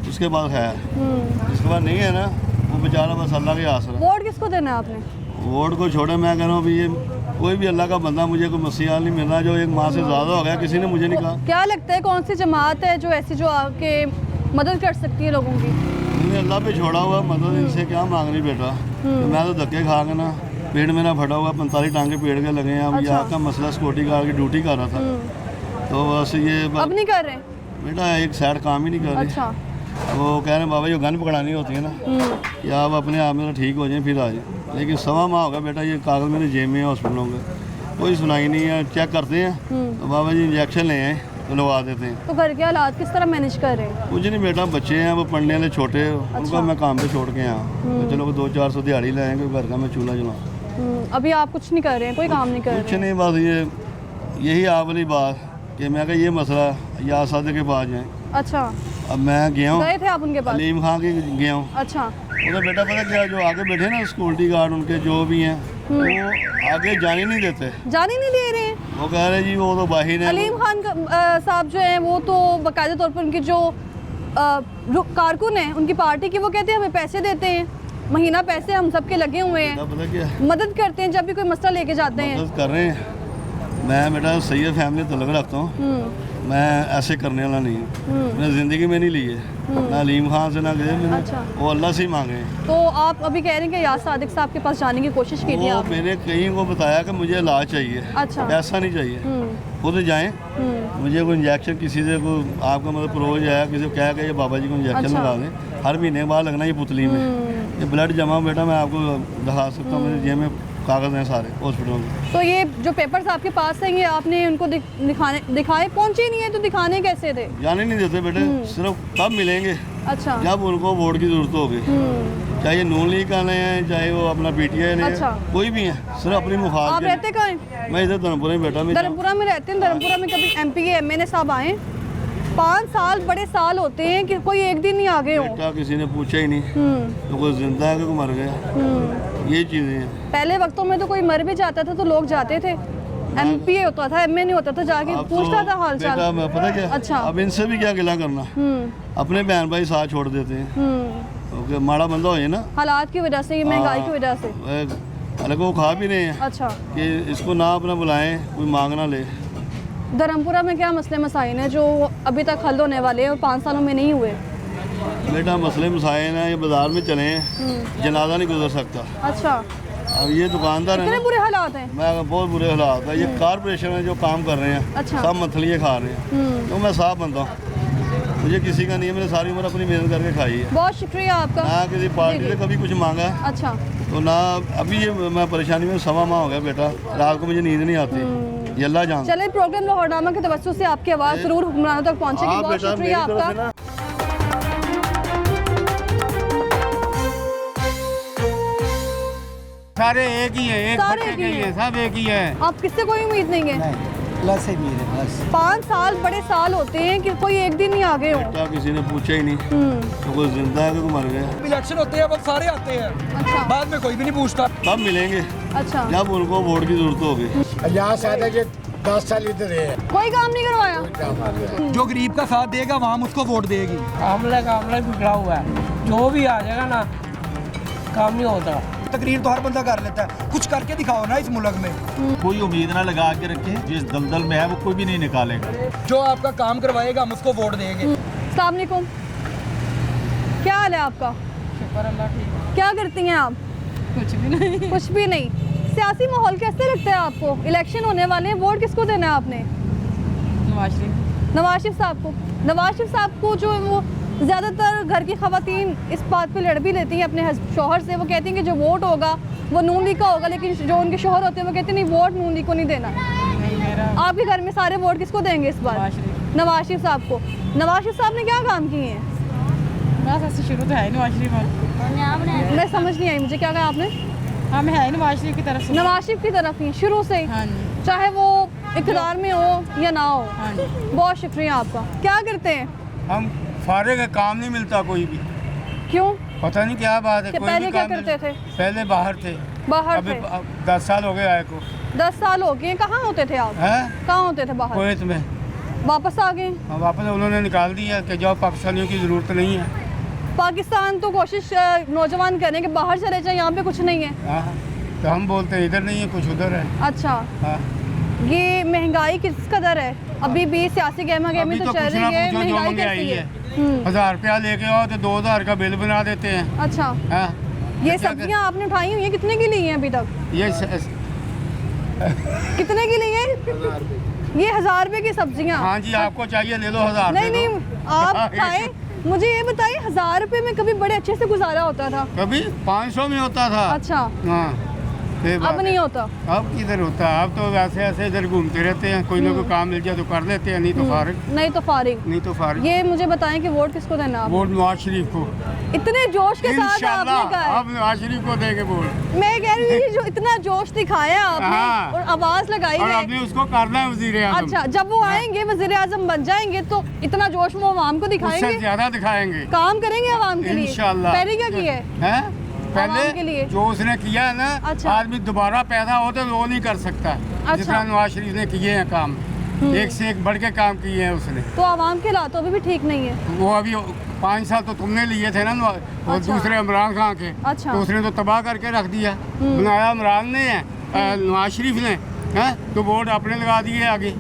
उसके पास है, जिसके पास नहीं है ना वो बेचारा बस अल्लाह के आसरा। वोट किसको देना है आपने? वोट को छोड़े, मैं कह रहा हूँ अभी ये कोई भी अल्लाह का बंदा, मुझे कोई मसीहा नहीं मिल रहा जो एक माह से ज़्यादा हो गया, किसी ने मुझे नहीं कहा। क्या लगता है कौन सी जमात है जो ऐसी जो आके मदद कर सकती है लोगों की? मैंने अल्लाह पे छोड़ा हुआ, मदद इनसे क्या मांगनी बेटा। तो मैं तो धक्के खा के ना, पेट मेरा फटा हुआ, 45 टांगे पेड़ के लगे हैं। अब अच्छा। यहाँ का मसला सिक्योरिटी गार्ड की ड्यूटी कर रहा था, तो बस ये अब नहीं कर रहे? बेटा एक साइड काम ही नहीं कर रही। अच्छा। वो कह रहे हैं बाबा ये गन पकड़ानी होती है ना कि आप अपने आप में ठीक हो जाएं फिर आ जाए। लेकिन 1.25 माह होगा बेटा ये कागज़ मेरे जेब में है हॉस्पिटलों के, कोई सुनाई नहीं है। चेक करते हैं तो बाबा जी इंजेक्शन ले आए तो लगवा देते हैं। तो घर के हालात किस तरह मैनेज कर रहे हैं? कुछ नहीं बेटा, बच्चे हैं वो पढ़ने वाले छोटे, उनको मैं काम पे छोड़ के आया। तो चलो 200-400 दिहाड़ी लाएंगे, घर का मैं चूल्हा जला। अभी आप कुछ नहीं कर रहे हैं, कोई काम नहीं कर कुछ रहे? नहीं, बस यही आप वाली बात कि मैं कहा ये मसला या सादे के पास जाए। अच्छा, अब मैं गया हूँ गए थे आप उनके पास? अलीम खां के गया हूँ। अच्छा। उधर बेटा पता क्या, जो आगे बैठे ना सिक्योरिटी गार्ड उनके जो भी हैं वो आगे जाने नहीं देते, जाने नहीं दे रहे हैं? वो कह रहे जी वो तो बाहिर है। अलीम खान साहब जो हैं वो तो बाकायदा तौर पर उनकी जो कारकुन हैं उनकी पार्टी की, वो कहते हैं हमें पैसे देते हैं, महीना पैसे हम सबके लगे हुए हैं, पता क्या मदद करते हैं जब भी कोई मसला लेके जाते हैं। मदद कर रहे हैं। मैं बेटा सैयद फैमिली तलक रखता हूँ, मैं ऐसे करने वाला नहीं हूँ। मैंने ज़िंदगी में नहीं लिए, ना अलीम खान से ना गए मैंने। अच्छा। वो अल्लाह से ही मांगे हैं। तो आप अभी कह रहे हैं कि याद सादिक साहब के पास जाने की कोशिश की थी वो आपने? मैंने कहीं को बताया कि मुझे इलाज चाहिए, अच्छा। पैसा नहीं चाहिए। खुद जाएं, मुझे कोई इंजेक्शन किसी से कोई आपका मतलब प्रोज आया किसी को कह के ये बाबा जी को इंजेक्शन अच्छा। लगा दें, हर महीने के बाद लगना ये पुतली में। ये ब्लड जमा बेटा मैं आपको दिखा सकता हूँ, मेरे जेब में कागज़ हैं सारे हॉस्पिटल में। तो ये जो पेपर्स आपके पास हैं ये आपने उनको दिखाए? पहुंचे नहीं है तो दिखाने कैसे थे? जाने नहीं देते बेटे, सिर्फ तब मिलेंगे अच्छा। जब उनको वोट की ज़रूरत होगी। चाहे ये नून लीग वाले हैं, चाहे वो अपना PTI ने, अच्छा। कोई भी है, सिर्फ अपनी आप मुखाल के रहते कहाँ हैं? मैं इधर धर्मपुरा में बैठा। मैं धर्मपुरा में रहते हैं। धर्मपुरा में कभी MP के MNA साहब आए? 5 साल बड़े साल होते हैं कि कोई एक दिन नहीं आ गए हो। बेटा किसी ने पूछा ही नहीं तो कोई जिंदा है कि कोई मर गया, ये चीज़ें हैं। पहले वक्तों में तो कोई मर भी जाता था तो लोग जाते थे, MPA होता था, MNA होता था, जाके अब पूछता तो था हाल चाल। बेटा मैं पता क्या, अच्छा। अब इनसे भी क्या गिला करना, अपने बहन भाई साथ छोड़ देते हैं। क्योंकि माड़ा बंदा हो जाए ना, हालात की वजह से, ये महंगाई की वजह से। अलग वो खा भी रहे हैं अच्छा। कि इसको ना अपना बुलाएं, कोई मांग ना ले। धर्मपुरा में क्या मसले मसाइल हैं जो अभी तक हल होने वाले हैं और 5 सालों में नहीं हुए? बेटा मसले मसाइल हैं, ये बाजार में चले हैं, जनाजा नहीं गुजर सकता। अच्छा। अब ये दुकानदार है इतने ना, बुरे हालात हैं? मैं बहुत बुरे हालात है। ये कारपोरेशन में जो काम कर रहे हैं अच्छा। सब मंथली खा रहे हैं। तो मैं साफ बनता हूँ, मुझे किसी का नहीं है, मैंने सारी उम्र अपनी मेहनत करके खाई है। बहुत शुक्रिया आपका। ना किसी पार्टी से कभी कुछ मांगा है, अच्छा। तो ना अभी ये मैं परेशानी में 1.25 माह हो गया बेटा, रात को मुझे नींद नहीं आती, ये अल्लाह जानता। चले, प्रोग्राम लाहौरनामा के तवज्जो से आपकी आवाज़ जरूर हुक्मरानों तक पहुँचेगी। हाँ बहुत बेटा, शुक्रिया मेरी तरफ से आपका। ना सारे एक ही है, एक सारे पट्टे एक के ही ही हैं। है, सब एक ही है। आप किससे कोई उम्मीद नहीं है? प्लस ही मेरे प्लस 5 साल बड़े साल होते हैं कि कोई एक दिन नहीं आ गए हो। बेटा किसी ने पूछा ही नहीं तो कोई जिंदा है कि कोई मर गया। इलेक्शन होते हैं वक्त सारे आते हैं, अच्छा। बाद में कोई भी नहीं पूछता। तब मिलेंगे अच्छा। जब उनको वोट की जरूरत होगी। यहाँ से आते 10 साल इधर है, कोई काम नहीं करवाया? काम आ गया। जो गरीब का साथ देगा वहाँ उसको वोट देगी। आमले का आमला बिगड़ा हुआ है, जो भी आ जाएगा ना काम नहीं होता। तकरीर तो हर बंदा कर लेता है, कुछ करके दिखाओ ना इस मुल्क में। कोई उम्मीद ना लगा के रखे, जिस दलदल में है वो कोई भी नहीं निकालेगा। जो आपका काम करवाएगा हम उसको वोट देंगे। अस्सलाम वालेकुम, क्या हाल है आपका? शुक्र अल्लाह ठीक। क्या करती हैं आप? कुछ भी नहीं। कुछ भी नहीं। सियासी माहौल कैसे लगता है आपको? इलेक्शन होने वाले हैं, वोट किसको देना है आपने? नवाज शरीफ। नवाज शरीफ साहब को। नवाज शरीफ साहब को जो वो ज़्यादातर घर की ख़वातीन इस बात पे लड़ भी लेती हैं अपने शौहर से। वो कहती हैं कि जो वोट होगा वो नून लीग का होगा, लेकिन जो उनके शौहर होते हैं वो कहते हैं नहीं, वोट नून लीग को नहीं देना। नहीं मेरा आपके घर में सारे वोट किसको देंगे इस बार? नवाज शरीफ। नवाज शरीफ साहब को। नवाज शरीफ साहब ने क्या काम किए हैं? बस ऐसे शुरू तो है ही नवाज शरीफ। मैं समझ नहीं आई, मुझे क्या कहा आपने? हम है ही नवाज शरीफ की तरफ से। नवाज शरीफ की तरफ ही शुरू से ही, हाँ जी। चाहे वो इक़्तिदार में हो या ना हो। हाँ जी। बहुत शुक्रिया आपका। क्या करते हैं? हम फारिग है, काम नहीं मिलता कोई भी, क्यों? पता नहीं क्या बात है। कि कोई पहले भी क्या काम नहीं करते मिलता। पहले बाहर थे, बाहर अभी थे। 10 साल हो गए आए को। 10 साल हो गए। कहाँ होते थे आप? है कहाँ होते थे बाहर? कुवैत में। वापस आ गए? वापस उन्होंने निकाल दिया कि जाओ, पाकिस्तानियों की ज़रूरत नहीं है। पाकिस्तान तो कोशिश नौजवान करें कि बाहर चले जाए, यहाँ पे कुछ नहीं है। हाँ, तो हम बोलते हैं इधर नहीं है, कुछ उधर है। अच्छा, हाँ। ये महंगाई किस कदर है? अभी भी सियासी गहमा गहमी अभी तो तो चल कुछ ना रही है, पूछो, जो महंगाई महंगाई कैसी है। है? 1000 रुपया लेके आओ तो 2000 का बिल बना देते हैं। अच्छा, हाँ, ये तो क्या सब्जियां आपने उठाई हुई हैं, कितने की ली हैं अभी तक? ये कितने की ली हैं? ये 1000 रुपए की सब्जियां? हाँ जी, आपको चाहिए ले लो, 1000 नहीं दे दो। नहीं, आप खाएं। मुझे ये बताइए, 1000 रुपए में कभी बड़े अच्छे से गुजारा होता था? कभी 500 में होता था। अच्छा, हाँ, ये बात अब है। नहीं होता? अब किधर होता है? अब तो वैसे ऐसे इधर घूमते रहते हैं, कोई ना कोई काम मिल जाए तो कर लेते हैं, नहीं तो फारिग। नहीं तो फारिग। नहीं तो फारिग। ये मुझे बताएं कि वोट किसको देना आप? वोट नवाज शरीफ को। इतने जोश के साथ आपने इंशाल्लाह कहा है। अब नवाज शरीफ को देंगे वोट। मैं कह रही हूँ, जो इतना जोश दिखाया आपने हाँ। और आवाज लगाई और है। हमने उसको करना है वजीर आज़म। अच्छा, जब वो आएंगे वजीर आजम बन जाएंगे तो इतना जोश वो आवाम को उससे दिखाएंगे, ज्यादा दिखाएंगे काम करेंगे आवाम के लिए। इंशाल्लाह। पहले क्या किया है? हैं? आवाम के पहले लिए। जो उसने किया है ना, अच्छा। आदमी दोबारा पैदा हो तो वो नहीं कर सकता। अच्छा। जितना नवाज शरीफ ने किए हैं काम, एक से एक बढ़ के काम किए हैं उसने। तो आवाम के हालात अभी भी ठीक नहीं है। वो अभी 5 साल तो तुमने लिए थे ना, और अच्छा। दूसरे इमरान खान के। अच्छा। तो उसने तो तबाह करके रख दिया। बनाया इमरान ने है, नवाज शरीफ ने है, तो वोट अपने लगा दिए आगे।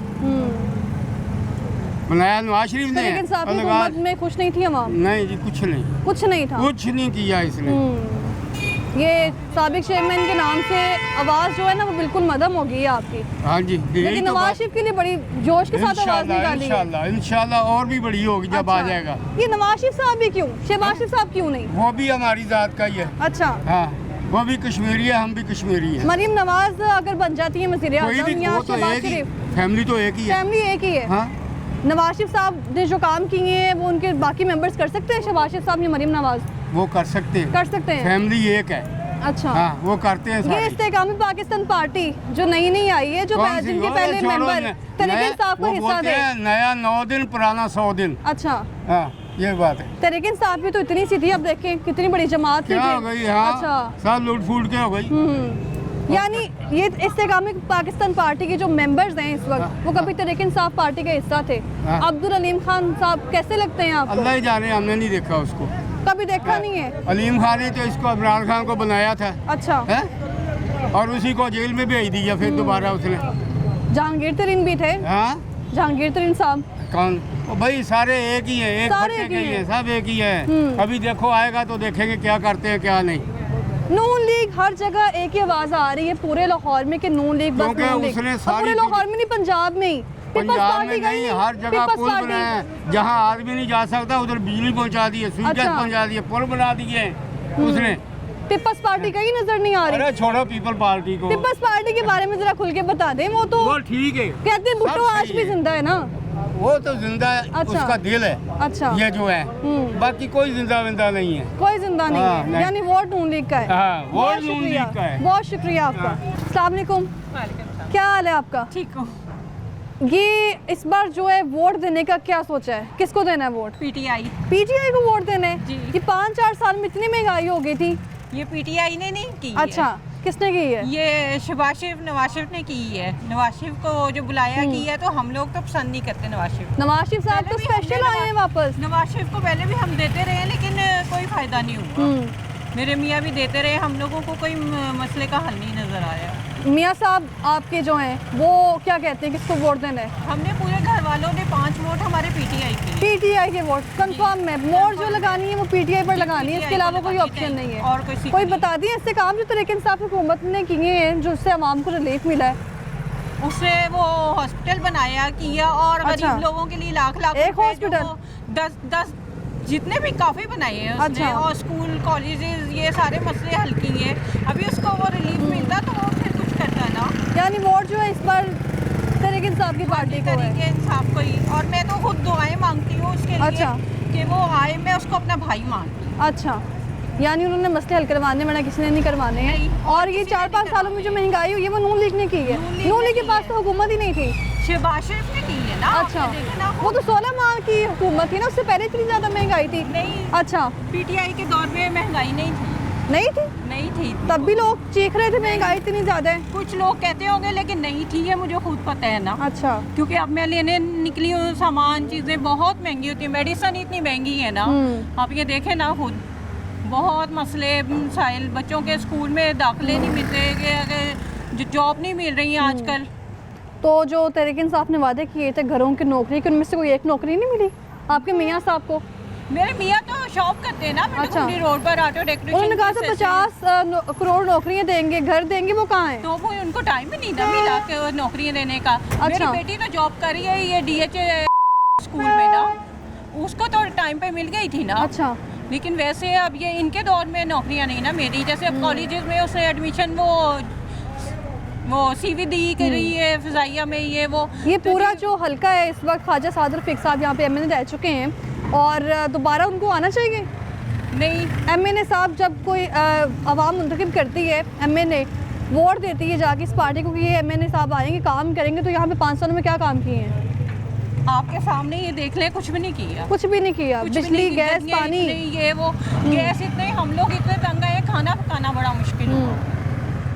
बनाया नवाज शरीफ ने लेकिन साहब की और लगा- हुकूमत में खुश नहीं थी आवाम? नहीं जी, कुछ नहीं, कुछ नहीं था। कुछ नहीं किया इसने। ये साबिक चेयरमैन के नाम से आवाज जो है ना वो बिल्कुल मदम हो गई है आपकी। हाँ जी, यही लेकिन तो नवाज बात- शरीफ के लिए बड़ी जोश के साथ आवाज इंशाल्लाह निकाली है। इंशाल्लाह इंशाल्लाह और भी बड़ी होगी जब आ अच्छा। जाएगा। ये नवाज शरीफ साहब भी क्यों, शहबाज शरीफ साहब क्यों नहीं? वो भी हमारी जात का ही है। अच्छा, हाँ, वो भी कश्मीरी है, हम भी कश्मीरी है। मरीम नवाज अगर बन जाती है वज़ीर कोई आज़म भी या वो तो शहबाज एक ही, शरीफ, फैमिली तो एक ही है। फैमिली एक ही है। हाँ, नवाज शरीफ साहब ने जो काम किए हैं वो उनके बाकी मेंबर्स कर सकते हैं, शहबाज शरीफ साहब या मरीम नवाज वो कर सकते हैं, कर सकते हैं? फैमिली एक है। अच्छा, हाँ, वो करते हैं ये सारे। इस्तेकामी पाकिस्तान पार्टी जो नई नई आई है, जो कौन सी? जिनके वो पहले छोड़ो, मेंबर तरीके नया- इंसाफ को वो हिस्सा बोलते थे। हैं, नया 9 दिन पुराना 100 दिन। अच्छा, हाँ, ये बात है। तरीके इंसाफ भी तो इतनी सी थी, अब देखें कितनी बड़ी जमात थी। क्या फिर। हो गई? हाँ, अच्छा, सब लूट फूट के हो गई। यानी ये इस्तेकामी पाकिस्तान पार्टी के जो मेंबर्स हैं इस वक्त वो कभी तरीके इंसाफ पार्टी का हिस्सा थे। हाँ। अब्दुल अलीम खान साहब कैसे लगते हैं आपको? अल्लाह ही जाने, हमने नहीं देखा उसको। कभी देखा नहीं है? अलीम खान ने तो इसको इमरान खान को बनाया था, अच्छा, है? और उसी को जेल में भेज दिया फिर दोबारा उसने। जहांगीर तरीन भी थे। हाँ, जहांगीर तरीन साहब कौन? ओ भाई सारे एक ही हैं, एक सारे बच्चे एक के ही ही हैं। हैं, सब एक ही हैं। अभी देखो आएगा तो देखेंगे क्या करते हैं क्या नहीं। नून लीग हर जगह एक ही आवाज आ रही है पूरे लाहौर में कि नून लीग बस क्योंकि नून लीग। उसने और सारी पूरे लाहौर में नहीं, पंजाब में ही पीपल्स पंजाब पार्टी में का नहीं, ही हर जगह पीपल्स पुल पार्टी। बने हैं। जहाँ आदमी नहीं जा सकता उधर बिजली पहुँचा दी है, स्विच अच्छा। पहुँचा दिए, पुल बना दिए उसने। पीपल्स पार्टी का ही नजर नहीं आ रही। अरे छोड़ो पीपल पार्टी को, पीपल्स पार्टी के बारे में जरा खुल के बता दें। वो तो वो ठीक है, कहते हैं भुट्टो सब आज सही भी है। जिंदा है ना। वो तो जिंदा है, अच्छा। उसका दिल है अच्छा, ये जो है, बाकी कोई जिंदा विंदा नहीं है। कोई जिंदा नहीं हाँ, है, नहीं। यानी वोट नून लीग का है। हाँ, वोट बहुत नून शुक्रिया, लीग का है। बहुत शुक्रिया आपका। अस्सलाम वालेकुम, क्या हाल है आपका? ठीक हो? ये इस बार जो है वोट देने का क्या सोचा है, किसको देना है वोट? पीटीआई। पीटीआई को वोट देना है? जी। ये 5-4 साल में इतनी महंगाई हो गई थी। ये पीटीआई ने नहीं की अच्छा, किसने की है? है। ये शहबाज शरीफ नवाज शरीफ ने की है। नवाज शरीफ को जो बुलाया की है, तो हम लोग तो पसंद नहीं करते नवाज शरीफ। नवाज शरीफ साहब तो पहले भी हमने स्पेशल आए हैं वापस। नवाज शरीफ को पहले भी हम देते रहे, लेकिन कोई फायदा नहीं हुआ। मेरे मियाँ भी देते रहे, हम लोगों को कोई मसले का हल नहीं नजर आया। मियाँ साहब आपके जो हैं वो क्या कहते हैं, किसको वोट देना है? हमने पूरे घर वालों ने 5 वोट हमारे पीटीआई के लिए। पीटीआई के वोट कंफर्म है। मोर जो लगानी है वो पीटीआई पर लगानी है, इसके PTI अलावा को कोई लगानी ऑप्शन नहीं है। और कोई कोई बता दिए ऐसे काम जो तरीके इंसाफ हुकूमत ने किए हैं जो उससे आवाम को रिलीफ मिला है? उससे वो हॉस्पिटल बनाया किया, और अच्छा। गरीब लोगों के लिए लाख लाख एक रुपए हॉस्पिटल? जो 10 जितने भी काफ़ी बनाए हैं उसने। अच्छा। और स्कूल कॉलेजेस ये सारे मसले हल किए हैं। अभी उसको वो रिलीफ मिलता तो वो फिर कुछ करता ना। यानी वोट जो है इस बार तरीके इंसाफ की पार्टी को है। तरीके इंसाफ को ही। और मैं तो खुद दुआएं मांगती हूँ उसके लिए अच्छा। कि वो आए, मैं उसको अपना भाई मानती हूँ। अच्छा, यानी उन्होंने मसले हल करवाने वरना किसी ने नहीं करवाने हैं। नहीं, और ये किसी ने 4-5 नहीं सालों में जो महंगाई हुई है वो नून लीग ने की है। नून लीग नून ने लीग के की पास है। तो हुकूमत ही नहीं थी। शहबाज शरीफ ने की है ना। अच्छा, आपने देखा ना, वो तो 16 माह की हुकूमत थी ना, उससे पहले इतनी ज़्यादा महंगाई थी। नहीं, अच्छा, पीटीआई के दौर में महंगाई नहीं थी। नहीं थी? नहीं थी। तब भी लोग चीख रहे थे महंगाई इतनी ज़्यादा है। कुछ लोग कहते होंगे लेकिन नहीं थी, ये मुझे खुद पता है ना। अच्छा। क्योंकि अब मैं लेने निकली हूँ सामान, चीज़ें बहुत महंगी होती है, मेडिसिन इतनी महंगी है ना। आप ये देखें ना खुद, बहुत मसले मसाइल, बच्चों के स्कूल में दाखिले नहीं मिलते, जो जॉब नहीं मिल रही है आजकल। तो जो तहरीक इंसाफ ने वादे किए थे घरों की नौकरी के, उनमें से कोई एक नौकरी नहीं मिली आपके मियाँ साहब को? मेरे मियाँ तो शॉप करते हैं ना, अच्छा। रोड पर ऑटो डेकोरेशन। उन्होंने कहा था 50 करोड़ नौकरियां देंगे, घर देंगे, वो कहाँ है? तो वो उनको टाइम ही नहीं ना मिला कि नौकरियां देने का। मेरी बेटी तो जॉब कर रही है ये DH स्कूल में ना, उसको तो टाइम पे मिल गई थी ना। अच्छा। लेकिन वैसे अब ये इनके दौर में नौकरियां नहीं ना मेरी, जैसे अब कॉलेजेस में उसने एडमिशन वो CV दी कर रही है फिजाइया में, ये पूरा जो हल्का है इस वक्त ख्वाजा सादर रफीक साहब यहाँ पे MNA रह चुके हैं और दोबारा उनको आना चाहिए? नहीं। MNA साहब जब कोई आवाम मुंतखब करती है, MNA वोट देती है जाके इस पार्टी को कि ये MNA साहब आएंगे काम करेंगे, तो यहाँ पे 5 सालों में क्या काम किए हैं? आपके सामने ये देख ले, कुछ भी नहीं किया। कुछ भी नहीं किया। बिजली, गैस, पानी, ये वो गैस इतने, हम लोग इतने तंग आए, खाना पकाना बड़ा मुश्किल है।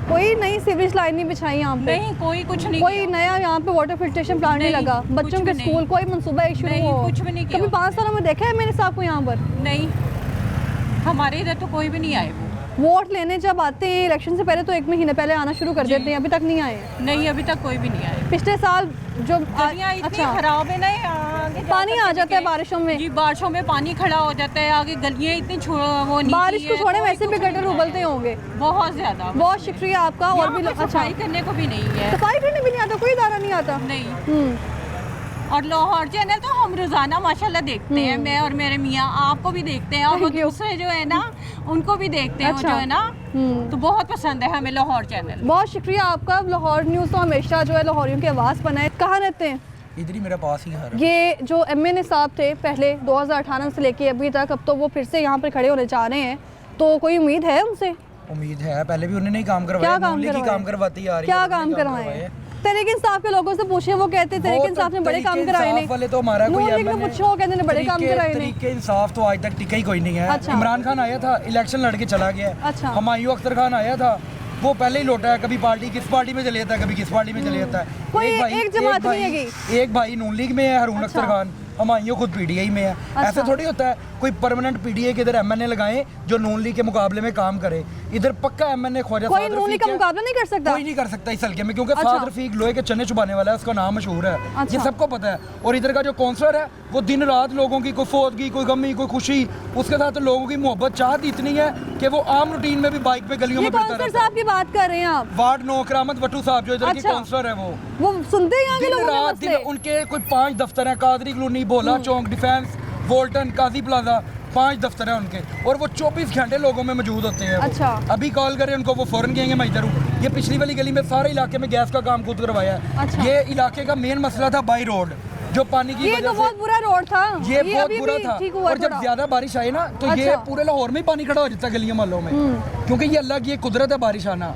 कोई नई सीवरेज लाइन नहीं बिछाई यहाँ पे? नहीं, कोई कुछ नहीं कोई किया। नया यहाँ पे वाटर फिल्ट्रेशन प्लांट नहीं लगा? बच्चों के स्कूल कोई मंसूबा इशू नहीं, कुछ भी नहीं किया। कभी 5 सालों में देखा है मेरे साहब को यहाँ पर? नहीं, हमारे इधर तो कोई भी नहीं आए। वोट लेने जब आते हैं इलेक्शन से पहले तो 1 महीने पहले आना शुरू कर देते हैं, अभी तक नहीं आए? नहीं, अभी तक कोई भी नहीं आए। पिछले साल जो इतनी खराब है ना, आगे पानी आ जाता है बारिशों में। जी, बारिशों में पानी खड़ा हो जाता है, आगे गलियां इतनी वो नहीं, बारिश को छोड़े वैसे भी गटर उबलते होंगे बहुत ज्यादा। बहुत शुक्रिया आपका। और भी सफाई करने को भी नहीं है, सफाई करने भी नहीं आता, कोई इदारा नहीं आता। नहीं। और लाहौर चैनल तो हम रोजाना माशाल्लाह देखते हैं, मैं और मेरे मियाँ, आपको भी देखते हैं, और वो दूसरे जो है ना उनको भी देखते हैं। अच्छा। वो जो है ना, तो बहुत पसंद है हमें लाहौर चैनल। बहुत शुक्रिया आपका। लाहौर न्यूज़ तो हमेशा जो है लाहौरियों की आवाज़ बनाए। कहाँ रहते हैं? इधर ही मेरे पास ही घर है। ये जो MNA साहब थे पहले 2018 से लेके अभी तक, अब तो वो फिर से यहाँ पर खड़े होने जा रहे हैं, तो कोई उम्मीद है उनसे? उम्मीद है, पहले भी उन्होंने ही काम करवाया। क्या काम करवाया? काम करवाती आ रही है। क्या काम करवाए? तहरीक इंसाफ के लोगों से पूछे, वो कहते हैं तहरीक इंसाफ ने बड़े काम कराए ने। वाले तो हमारा कोई नून लीग ने पूछो, वो कहते हैं बड़े काम कराए ने। तहरीक इंसाफ तो आज तक टिका ही कोई नहीं है। अच्छा। इमरान खान आया था, इलेक्शन लड़के चला गया। अच्छा। हुमायूं अख्तर खान आया था, वो पहले ही लौटा है, कभी पार्टी किस पार्टी में चले जाता है, कभी किस पार्टी में चले जाता है। कोई एक जमात नहीं है। एक भाई नून लीग में है, हारून अख्तर खान, हुमायूं खुद PTI में है। ऐसे थोड़ी होता है कोई परमानेंट PTI के इधर MNA लगाएं जो नून लीग के मुकाबले में काम करे। इधर पक्का MNA ख्वाजा कोई नून लीग का मुकाबला नहीं कर सकता? कोई नहीं कर सकता इस हल्के में, क्योंकि साद रफीक लोहे के चने चुबाने वाला है, उसका नाम मशहूर है। अच्छा। ये सबको पता है। और इधर का जो काउंसलर है वो दिन रात लोगों की, कोई फौतगी, कोई गमी, कोई खुशी, उसके साथ लोगों की मोहब्बत चाहत इतनी है कि वो आम रूटीन में भी बाइक पे गलियों में फिरता काउंसलर रहता है। साहब की बात कर रहे हैं आप? वार्ड 9 करामत भट्टू साहब जो इधर की अच्छा। काउंसलर है, वो सुनते हैं यहाँ के दिन लोगों के रात मसले? उनके कोई 5 दफ्तर हैं, कादरी कॉलोनी, भोला चौक, डिफेंस, वोल्टन, काजी प्लाजा, 5 दफ्तर हैं उनके, और वो 24 घंटे लोगों में मौजूद होते हैं। अच्छा। अभी कॉल करें उनको, वो फौरन कहेंगे मैं इधर हूँ। ये पिछली वाली गली में सारे इलाके में गैस का काम खुद करवाया है। अच्छा। ये इलाके का मेन मसला था बाई रोड, जो पानी की ये वजह तो बहुत बुरा रोड था। ये बहुत अभी बुरा भी था। ठीक हुआ और जब थोड़ा। ज्यादा बारिश आई ना तो ये अच्छा। पूरे लाहौर में ही पानी खड़ा हो जाता है गलियों मोहल्लों में, क्योंकि ये अल्लाह की एक कुदरत है बारिश आना।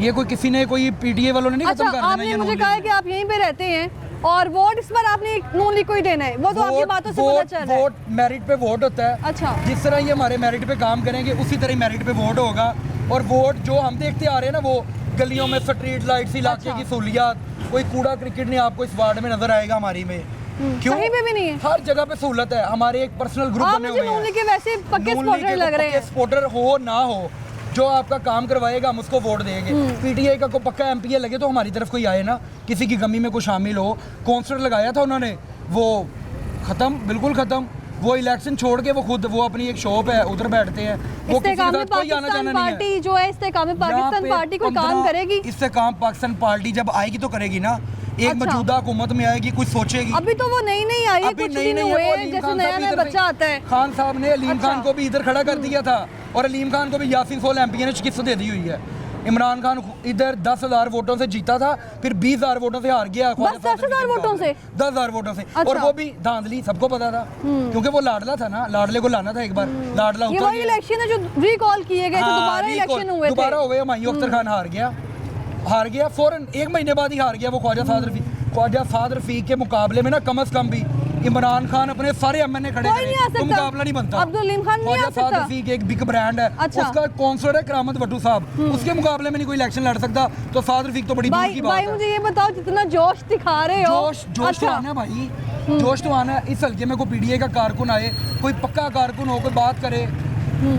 ये कोई किसी ने, कोई PTA वालों ने नहीं अच्छा, खत्म कर देना। आपने मुझे कहा है कि आप यहीं पे रहते हैं और वोट इस बार आपने नून लीग को ही देना है, वो तो आपकी बातों से पता चल रहा है। वोट मेरिट पे वोट होता है। अच्छा। जिस तरह ये हमारे मेरिट पे काम करेंगे उसी तरह मेरिट पे वोट होगा। और वोट जो हम देखते आ रहे हैं ना, वो गलियों में स्ट्रीट लाइट्स, इलाके की सहूलियात, कोई कूड़ा क्रिकेट नहीं आपको इस वार्ड में नजर आएगा हमारी में। क्यों? कहीं पे भी नहीं है। हर जगह पे सहूलत है। हमारे एक पर्सनल ग्रुप आप बने मुझे हुए नून हैं। लीग के वैसे पक्के नून लीग सपोर्टर के लग रहे पक्के हैं। सपोर्टर हो ना हो, जो आपका काम करवाएगा हम उसको वोट देंगे। PTI का कोई पक्का MPA लगे तो हमारी तरफ कोई आए ना, किसी की गमी में कोई शामिल हो। काउंसलर लगाया था उन्होंने, वो खत्म, बिल्कुल खत्म। वो इलेक्शन छोड़ के वो खुद, वो अपनी एक शॉप है उधर बैठते हैं। वो किसी के साथ कोई आना जाना नहीं है। पार्टी जो है इस्तेकाम पाकिस्तान पार्टी कोई काम करेगी? इससे काम पाकिस्तान पार्टी जब आएगी तो करेगी ना। एक अच्छा। मौजूदा हुकूमत में आएगी, कुछ सोचेगी। अभी तो वो नई नई आई है, अभी कुछ नई दिन नई है, हुए वो हैं, अलीम जैसे खान नया साहब नया इधर बच्चा आता है। खान साहब ने अलीम अच्छा। खान को भी इधर खड़ा कर दिया था, और अलीम खान को भी यासीन सोल MPA ने शिकस्त दे दी हुई है। इमरान खान इधर 10,000 वोटों से जीता था, फिर 20,000 वोटों से हार गया। बस 10,000 वोटों से? 10,000 वोटों से। अच्छा। और वो भी धांधली, सबको पता था, क्योंकि वो लाडला था ना, लाडले को लाना था एक बार, लाडला ये उतर वही गया। इलेक्शन है जो रिकॉल किए गए थे, दोबारा इलेक्शन हुए थे। दोबारा हुए, हुमायूं अख्तर खान हार गया फौरन 1 महीने बाद ही हार गया वो ख्वाजा साद रफीक के मुकाबले में ना, कम अज कम भी इमरान खान अपने सारे एमएनए खड़े कोई नहीं आ करें तो सकता। मुकाबला नहीं बनता। अब्दुल हलीम खान नहीं आ ख्वाजा साद सकता। रफीक एक बिग ब्रांड है, अच्छा। उसका काउंसलर है करामत भट्टू साहब, उसके मुकाबले में नहीं कोई इलेक्शन लड़ सकता, तो साद रफीक तो बड़ी दूर भाई की भाई बात है। मुझे ये बताओ, जितना जोश दिखा रहे हो, जोश जोश तो अच्छा आना है भाई, जोश तो आना है। इस हल्के में कोई पीडीए का कारकुन आए, कोई पक्का कारकुन हो, कोई बात करे।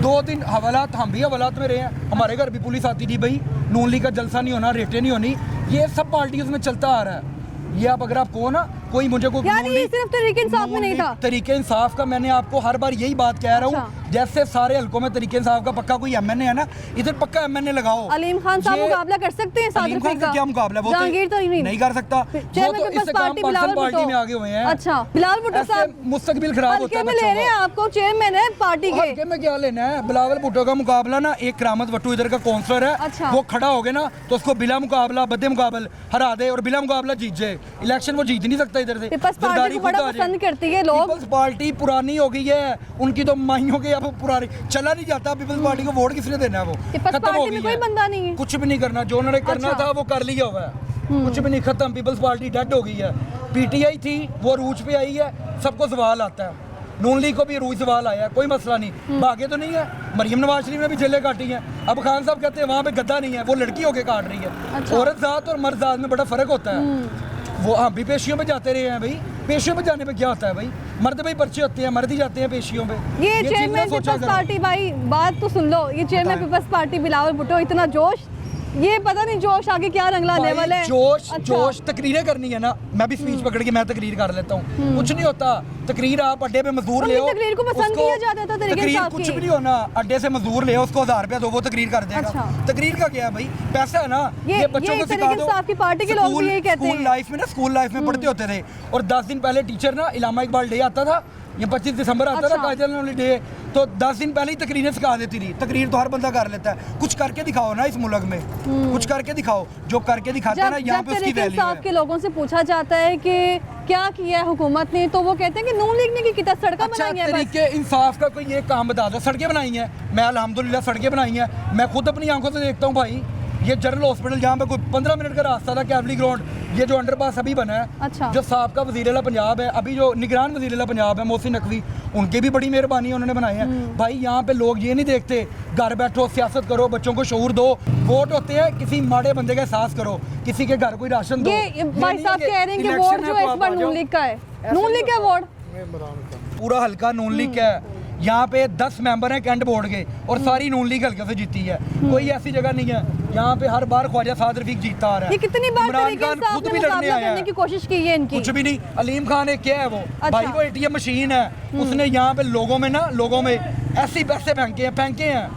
2 दिन हवालात, हम भी हवालात में रहे हैं, हमारे घर भी पुलिस आती थी भाई, नून लीग का जलसा नहीं होना, रेटें नहीं होनी, ये सब पार्टियों में चलता आ रहा है। ये आप अगर आप कहो ना कोई मुझे को यार ये सिर्फ तरीके इंसाफ में नहीं था। तरीके इंसाफ का मैंने आपको हर बार यही बात कह रहा हूँ, अच्छा। जैसे सारे हल्कों में तरीके इंसाफ का पक्का कोई एमएनए है ना, इधर पक्का एमएनए लगाओ। अलीम खान साहब ये- मुकाबला कर सकते हैं साद अलीम खान रफीक का का? क्या मुकाबला है? वो जहांगीर तो नहीं कर सकता, वो चेयरमैन तो पीपल्स इससे काम party person Bilawal party Bhutto में आगे हुए हैं। अच्छा बिलावल भुट्टो ऐसे साहब मुस्तकबिल खराब होता हल्के है में बच्चों ले रहे हैं का। आपको, चेयरमैन है पार्टी के। हल्के में क्या लेना है? बिलावल भुट्टो का मुकाबला ना एक करामत भट्टू इधर का काउंसलर है, अच्छा। वो खड़ा हो गया ना तो उसको बिला मुकाबला बदे मुकाबल हरा दे और बिला मुकाबला जीत जाए। इलेक्शन वो जीत नहीं सकता इधर से। पीपल्स पार्टी जरदारी को बड़ा खुद आ जाए। पसंद करती है लोग। पीपल्स पार्टी पुरानी हो गई है, उनकी तो माइयों के अब पुरानी चला नहीं जाता। पीपल्स पार्टी को वोट किसने देना है? वो पीपल्स खत्म हो पार्टी गई में कोई है। बंदा नहीं है। कुछ भी नहीं करना, जो उन्होंने करना अच्छा। था वो कर लिया हुआ है, कुछ भी नहीं, खत्म। पीपल्स पार्टी डेड हो गई है। पीटीआई थी वो रूज पे आई है, सबको सवाल आता है। नून लीग को भी रूज सवाल आया है, कोई मसला नहीं, भागे तो नहीं है। मरियम नवाज शरीफ ने भी जेलें काटी हैं। अब खान साहब कहते हैं वहाँ पे गद्दा नहीं है, वो लड़की होके काट रही है। अच्छा। औरत जात और मर्द जात में बड़ा फर्क होता है। वो हम भी पेशियों पे जाते रहे हैं भाई, पेशियों पे जाने पे क्या होता है भाई? मर्द भाई पर्चे होते हैं, मर्द ही जाते हैं पेशियों पे। ये चीज़ ना चेयरमैन सोचा पीपल्स करो। पार्टी, भाई बात तो सुन लो, ये चेयरमैन बताएं। पीपल्स पार्टी बिलावल भुट्टो, इतना जोश, ये पता नहीं जोश आगे क्या रंग लाने भाई, वाला है। जोश अच्छा। जोश तकरीरें करनी है ना, मैं भी स्पीच पकड़ के मैं तकरीर कर लेता हूँ, कुछ नहीं होता। तकरीर आप अड्डे पे मजदूर ले अपनी आओ, तकरीर को पसंद उसको- किया जाता था तरीके तकरीर इंसाफ कुछ की। भी नहीं होना, अड्डे से मजदूर ले आओ, उसको 1000 रुपया दो, वो तकरीर कर देगा। अच्छा। तकरीर का क्या है भाई? पैसा है ना, ये बच्चों को तरीके सिखा दो। इंसाफ की पार्टी के लोग भी यही कहते स्कूल हैं। लाइफ में ना, स्कूल लाइफ में पढ़ते होते थे, और 10 दिन पहले टीचर ना इलामा इकबाल डे आता था, ये 25 दिसंबर आता था अच्छा। काजल डे, तो 10 दिन पहले ही तकरीरें सिखा देती थी। तकरीर तो हर बंदा कर लेता है, कुछ करके दिखाओ ना इस मुल्क में, कुछ करके दिखाओ। जो करके दिखाते हैं ना, यहाँ जब पे उसकी तरीके वैल्यू इंसाफ है। के लोगों से पूछा जाता है कि क्या किया है हुकूमत ने, तो वो कहते हैं कि नून लीग ने की कितना सड़कें अच्छा, बनाई हैं बस। तरीके इंसाफ का कोई एक काम बता दो। सड़कें बनाई हैं, मैं अल्हम्दुलिल्लाह सड़कें बनाई हैं, मैं खुद अपनी आंखों से देखता हूँ भाई। ये जनरल हॉस्पिटल जहाँ पे कोई 15 मिनट का रास्ता था, कैवली ग्राउंड, ये जो अंडरपास अभी बना है, अच्छा। जो साबका वज़ीर-ए-आला पंजाब है, अभी जो निगरान वज़ीर-ए-आला पंजाब है मोहसिन नकवी, उनकी भी बड़ी मेहरबानी है, उन्होंने बनाए हैं। भाई यहाँ पे लोग ये नहीं देखते घर बैठो सियासत करो, बच्चों को शऊर दो। वोट होते हैं, किसी माड़े बंदे का एहसास करो, किसी के घर कोई राशन दो। ये भाई नहीं साहब कि कह रहे हैं कि इलेक्शन वोट जो तो है इस आप बार आ जाओ। नून लीग का है, नून लीग का वोट। पूरा हल्का नून लीग का है। यहाँ पे 10 मेंबर हैं कैंट बोर्ड के, और सारी नून लीग हल्के से जीती है। कोई ऐसी जगह नहीं है, यहाँ पे हर बार ख्वाजा साद रफीक जीतता आ रहा है। ये कितनी बार इमरान तरीके खान इंसाफ खुद ने भी लड़ने मुकाबला आया करने है। की कोशिश की है इनकी। कुछ भी नहीं। अलीम खान एक क्या है वो? अच्छा। भाई वो एटीएम मशीन है, उसने यहाँ पे लोगों में ना, लोगों में ऐसे पैसे फेंके हैं,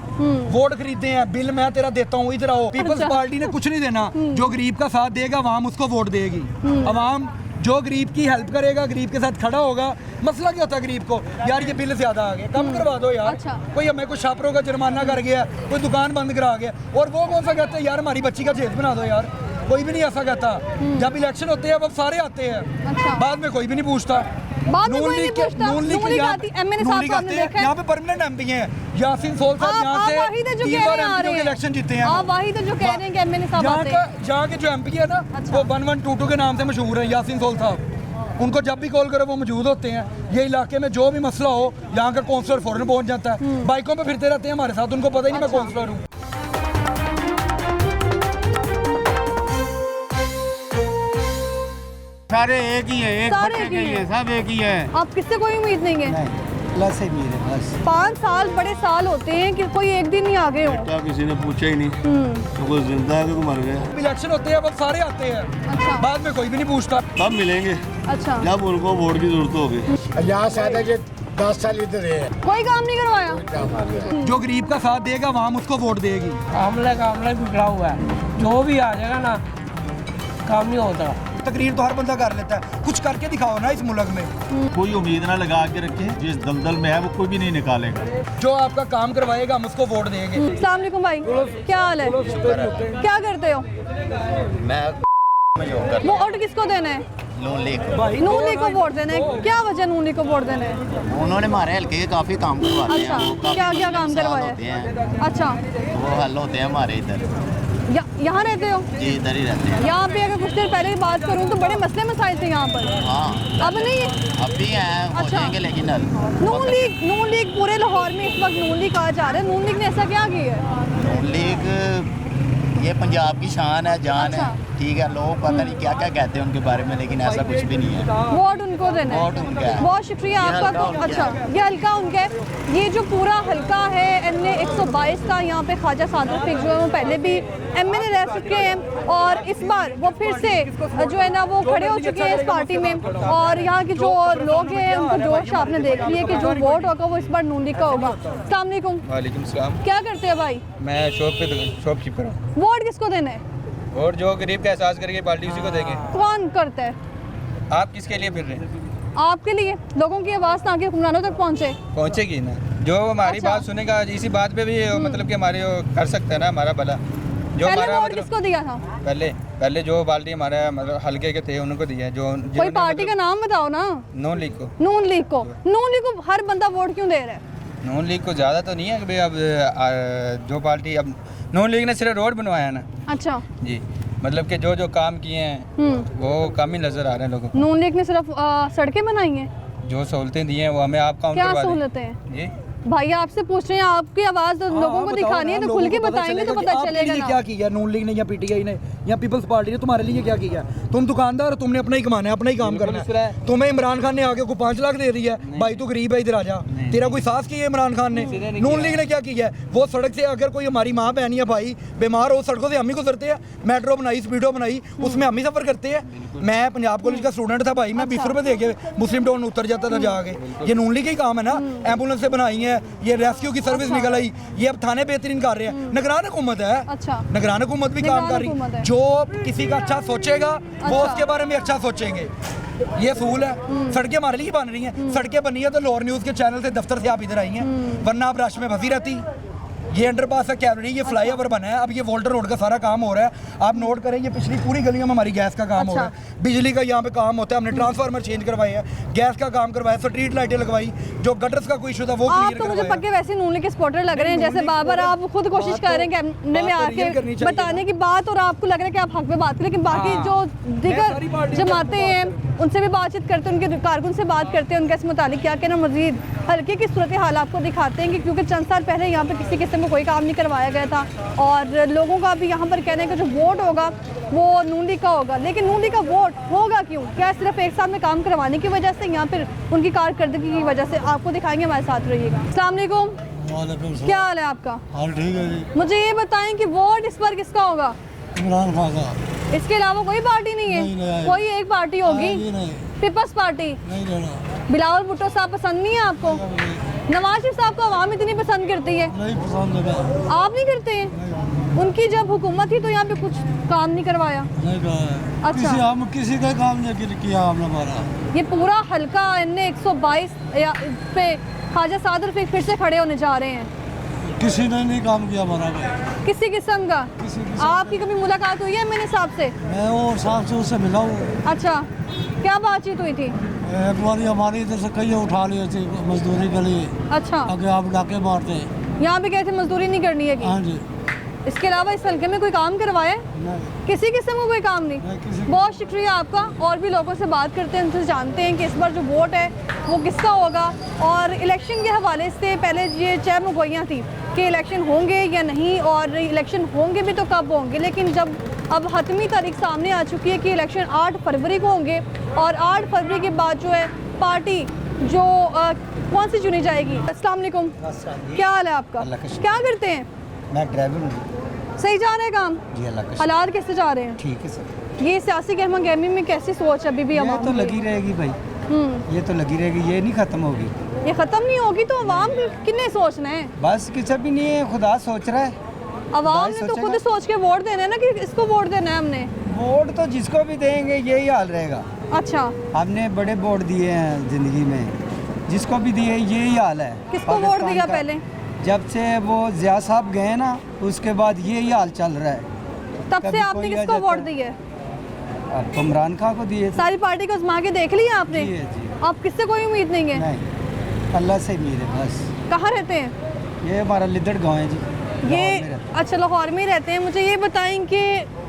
वोट खरीदे हैं, बिल मैं तेरा देता हूँ, इधर आओ। पीपल्स अच्छा। पार्टी ने कुछ नहीं देना, जो गरीब का साथ देगा अवाम उसको वोट देगी। अवाम जो गरीब की हेल्प करेगा, गरीब के साथ खड़ा होगा। मसला क्या होता है गरीब को? यार ये बिल ज्यादा आ गया, कम करवा दो यार। अच्छा। कोई हमें कुछ छापरों का जुर्माना कर गया, कोई दुकान बंद करा गया, और वो कौन सा कहते हैं यार हमारी बच्ची का जेल बना दो यार? कोई भी नहीं ऐसा कहता। जब इलेक्शन होते हैं वो सारे आते हैं, अच्छा। बाद में कोई भी नहीं पूछता। बाद में नून कोई नहीं लीग के- पूछता। नून लीग नून लीग यहाँ- आती- MNA नून साहब लीग को आते हमने हैं, देखा है। यहाँ पे परमानेंट एमपी हैं। यासीन सोल साहब यहाँ से वाहिद है जो 3 कह बार रहे हैं आ एमपी रहे के हैं। इलेक्शन जीते हैं। आप वाहिद है जो कह रहे हैं कि एमएनए साहब यहाँ आते का हैं। यहाँ के जो एमपी है ना, अच्छा। वो 1122 के नाम से मशहूर है, यासीन सोल साहब। उनको जब भी कॉल करो वो मौजूद होते हैं। ये इलाके में जो भी मसला हो, यहाँ का काउंसलर फौरन पहुंच जाता है। बाइकों पे फिरते रहते हैं हमारे साथ, उनको पता ही नहीं मैं काउंसलर हूँ। सारे एक ही है, एक सारे बच्चे एक के ही ही हैं। है, सब एक ही है। आप किससे कोई उम्मीद नहीं है? प्लस है मेरे बस। 5 साल बड़े साल होते हैं कि कोई एक दिन ही आगे हो। बेटा किसी ने पूछा ही नहीं, तो कोई जिंदा है कि कोई मर गया। इलेक्शन होते हैं वो सारे आते हैं, अच्छा। बाद में कोई भी नहीं पूछता। तब मिलेंगे अच्छा। जब उनको वोट की जरूरत होगी। यहाँ से आता है कि 10 साल इधर रहे हैं, कोई काम नहीं करवाया। काम आ गया। जो गरीब का साथ देगा अवाम उसको वोट देगी। आमले का आमला बिगड़ा हुआ है, जो भी आ जाएगा ना काम नहीं होता। तकरीर तो हर बंदा कर लेता है, कुछ करके दिखाओ ना इस मुल्क में। कोई उम्मीद ना लगा के रखे, जिस दलदल में है वो कोई भी नहीं निकालेगा। जो आपका काम करवाएगा हम उसको वोट देंगे। अस्सलाम वालेकुम भाई, क्या हाल है? क्या करते हो? मैं वो वोट किसको देना है? नून लीग नून लीग को वोट देना है। क्या वजह नून लीग को वोट देना है? उन्होंने हमारे हल्के के काफ़ी काम करवाते अच्छा, हैं। वो काफी क्या क्या काम नुकसान करवाया होते है? हैं, अच्छा, वो हल होते हैं हमारे इधर। यहाँ रहते हो? जी इधर ही रहते हैं। यहाँ पे अगर कुछ देर पहले की बात करूँ तो बड़े मसले मसाइल थे यहाँ पर, हाँ अब नहीं है? अब भी हैं, हो अच्छा। जाएंगे लेकिन नून लीग पूरे लाहौर में इस वक्त नून लीग कहा जा रहा है। नून लीग ने ऐसा क्या किया है? नून लीग ये पंजाब की शान है, जान अच्छा। है, ठीक है। लोग पता नहीं क्या क्या कहते हैं उनके बारे में, लेकिन ऐसा कुछ भी नहीं है। वोट उनको देना है। वोट उनका है। बहुत शुक्रिया ये आपका। हल्का तो उनका अच्छा, ये हल्का उनका है। ये जो पूरा हल्का है NA 122 का, यहाँ पे ख्वाजा सादर रफीक जो है वो पहले भी MNA रह चुके हैं और इस बार वो फिर से जो है ना वो खड़े हो चुके हैं इस पार्टी में। और यहाँ के जो लोग हैं उनको जोश आपने देख लिया कि जो वोट होगा वो इस बार नून लीग का होगा। अस्सलाम वालेकुम। वालेकुम सलाम। क्या करते हैं भाई? मैं शॉपकीपर हूँ। वोट किसको देना है? और जो गरीब का एहसास करके पार्टी उसी को देंगे। कौन करता है? आप किसके लिए फिर रहे हैं? आपके लिए। लोगों की आवाज़ ताकि हुक्मरानों तक पहुँचे। पहुँचेगी ना, जो हमारी अच्छा। बात सुनेगा इसी बात पे भी मतलब कि हमारे वो कर सकते हैं ना हमारा भला। जो पहले हमारा वोट मतलब किसको दिया था? पहले जो पार्टी हमारा मतलब हल्के के थे उनको दिया है। जो कोई जिन्होंने पार्टी का नाम बताओ ना। नून लीग को। नून लीग को। नून लीग को हर बंदा वोट क्यों दे रहा है? नून लीग को ज़्यादा तो नहीं है कि भाई अब जो पार्टी अब नून लीग ने सिर्फ रोड बनवाया ना अच्छा जी, मतलब कि जो काम किए हैं वो कम ही नज़र आ रहे हैं लोगों को। नून लीग ने सिर्फ सड़कें बनाई हैं। जो सहूलतें दी हैं वो हमें आप काउंट क्या करवा दें। सहूलतें हैं? जी भाई आपसे पूछ रहे हैं, आपकी आवाज़ तो लोगों को दिखानी है तो खुल के बताएंगे तो पता चलेगा ना। क्या किया नून लीग ने या PTI ने या पीपल्स पार्टी ने तुम्हारे लिए क्या किया? तुम दुकानदार हो, तुमने अपना ही कमाना है, अपना ही काम करना है। तुम्हें इमरान खान ने आगे को 5 लाख दे दिया है, भाई तू गरीब है, इधर आ जा। तेरा कोई साथ किया इमरान खान ने? नून लीग ने क्या किया है? वो सड़क से अगर कोई हमारी माँ बहन या भाई बीमार हो, सड़कों से हम ही गुजरते हैं। मेट्रो बनाई, स्पीडो बनाई, उसमें हम ही सफर करते हैं। मैं पंजाब कॉलेज का स्टूडेंट था भाई, मैं 20 रुपए दे के मुस्लिम टाउन उतर जाता था जाके। ये नून लीग का ही काम है ना। एम्बुलेंस से बनाई है, ये रेस्क्यू की सर्विस निकल आई, ये अब थाने बेहतरीन कर रहे हैं। निगरान हुकूमत है। अच्छा, निगरान हुकूमत भी काम कर रही है। जो किसी का अच्छा सोचेगा वो उसके बारे में अच्छा सोचेंगे। ये असूल है। सड़कें हमारे लिए बन रही हैं। सड़कें बनी है तो लाहौर न्यूज़ के चैनल से दफ्तर से आप इधर आई हैं, वरना आप रश में फंसी रहती। ये अंडरपास है, कैवरी, ये फ्लाईओवर बना है। अब ये वोल्टर रोड का सारा काम हो रहा है। आप नोट करें, ये पिछली पूरी गलियों में हमारी गैस का काम हो रहा है, बिजली का यहाँ पे काम होता है। हमने ट्रांसफार्मर चेंज करवाए हैं, गैस का काम करवाया, स्ट्रीट लाइटें लगवाई, जो गटर्स का कोई इशू था वो आप क्लियर तो मुझे करवाया। पक्के वैसे नून लीग के सपोर्टर लग रहे हैं, जैसे बाबर आप खुद कोशिश कर रहे हैं कैमरे में आके बताने की बात, और आपको लग रहा है कि आप हक में बात करें, लेकिन बाकी जो दिगर जमाते हैं उनसे भी बातचीत करते हैं, उनके कारकुन से बात करते हैं, उनके इस मुतालिक क्या कहना। मजीद हल्के की सूरत हाल आपको दिखाते हैं कि क्योंकि चंद साल पहले यहाँ पे किसी किस्म में कोई काम नहीं करवाया गया था, और लोगों का भी यहाँ पर कहना है कि जो वोट होगा वो नून लीग का होगा। लेकिन नून लीग का वोट होगा क्यों? क्या सिर्फ एक साल में काम करवाने की वजह से, या फिर उनकी कारकर्दगी की वजह से? आपको दिखाएंगे, हमारे साथ रहिएगा। अस्सलाम वालेकुम। क्या हाल है आपका? हाल ठीक है जी। मुझे ये बताएं कि वोट इस बार किसका होगा? इमरान खान का। इसके अलावा कोई पार्टी नहीं है? नहीं। कोई एक पार्टी होगी, नहीं पीपल्स पार्टी। नहीं देना। बिलावल भुट्टो साहब पसंद नहीं है आपको? नवाज शरीफ साहब को आवाम इतनी पसंद करती है, नहीं पसंद है। आप नहीं करते हैं? उनकी जब हुकूमत थी तो यहाँ पे कुछ काम नहीं करवाया। नहीं कहा है। अच्छा। हम किसी का काम नहीं किया हमने हमारा। ये पूरा हल्का NA 122 पे ख्वाजा सादर रफीक फिर से खड़े होने जा रहे हैं। किसी ने नहीं काम किया हमारा भाई। किसी किस्म का? आपकी कभी मुलाकात हुई है मैंने साहब से? मैं वो साहब से उससे मिला हूँ। अच्छा, क्या बातचीत हुई थी? एक बार हमारी इधर से कई उठा लिए थे मजदूरी के लिए। अच्छा, आगे आप डाके मारते हैं। यहाँ पे कहते मजदूरी नहीं करनी है हाँ कि? जी। इसके अलावा इस हल्के में कोई काम करवाया? नहीं। किसी किस्म का कोई काम नहीं। बहुत शुक्रिया आपका। और भी लोगों से बात करते हैं, उनसे जानते हैं कि इस बार जो वोट है वो किसका होगा। और इलेक्शन के हवाले से पहले ये चह मुगोइयाँ थी कि इलेक्शन होंगे या नहीं, और इलेक्शन होंगे भी तो कब होंगे। लेकिन जब अब हतमी तारीख सामने आ चुकी है कि इलेक्शन 8 फरवरी को होंगे, और 8 फरवरी के बाद जो है पार्टी जो कौन सी चुनी जाएगी। अस्सलाम वालेकुम। क्या हाल है आपका? क्या करते हैं? मैं ड्राइवर हूँ। सही जा रहा है काम? जी अल्लाह का हालात कैसे जा रहे हैं? ठीक है सर। ये सियासी गहमा गहमी में कैसी सोच अभी भी ये अवाम तो की? लगी रहेगी भाई, ये तो लगी रहेगी, ये नहीं ख़त्म होगी। ये ख़त्म नहीं होगी तो अवाम किन्ने सोचना है? बस किसी भी नहीं है, खुदा सोच रहा है। अवाम ने तो खुद सोच के वोट देना है ना कि इसको वोट देना है हमने। वोट तो जिसको भी देंगे यही हाल रहेगा। अच्छा, हमने बड़े वोट दिए हैं ज़िंदगी में, जिसको भी दिए यही हाल है। किसको वोट पाकिस्तान दिया का। पहले? जब से वो ज़िया साहब गए ना, उसके बाद यही हाल चल रहा है। तब से कभी आपने कोई आ किसको जाता वोट है। दिए? अब इमरान खान को दिए थे। सारी पार्टी को आजमा के देख लिया आपने? जी, जी। आप किससे कोई उम्मीद नहीं है? नहीं, अल्लाह से उम्मीद है बस। कहाँ रहते हैं? ये हमारा लिद्दड़ गाँव है जी। ये अच्छा, लाहौर में ही रहते हैं। मुझे ये बताएं कि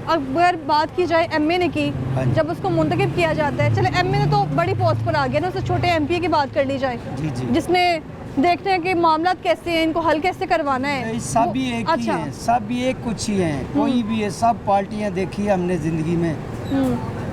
अगर बात की जाए एमए की, हाँ जी। जब उसको मुंतखब किया जाता है, चले एमए तो बड़ी पोस्ट पर आ गया ना, उससे छोटे एमपी की बात कर ली जाए, जी जी। जिसने देखते हैं कि मामला कैसे हैं, इनको हल कैसे करवाना है। नहीं, सब भी एक ही अच्छा। हैं, सब भी एक कुछ ही हैं, कोई भी है, सब पार्टियां देखी है हमने ज़िंदगी में,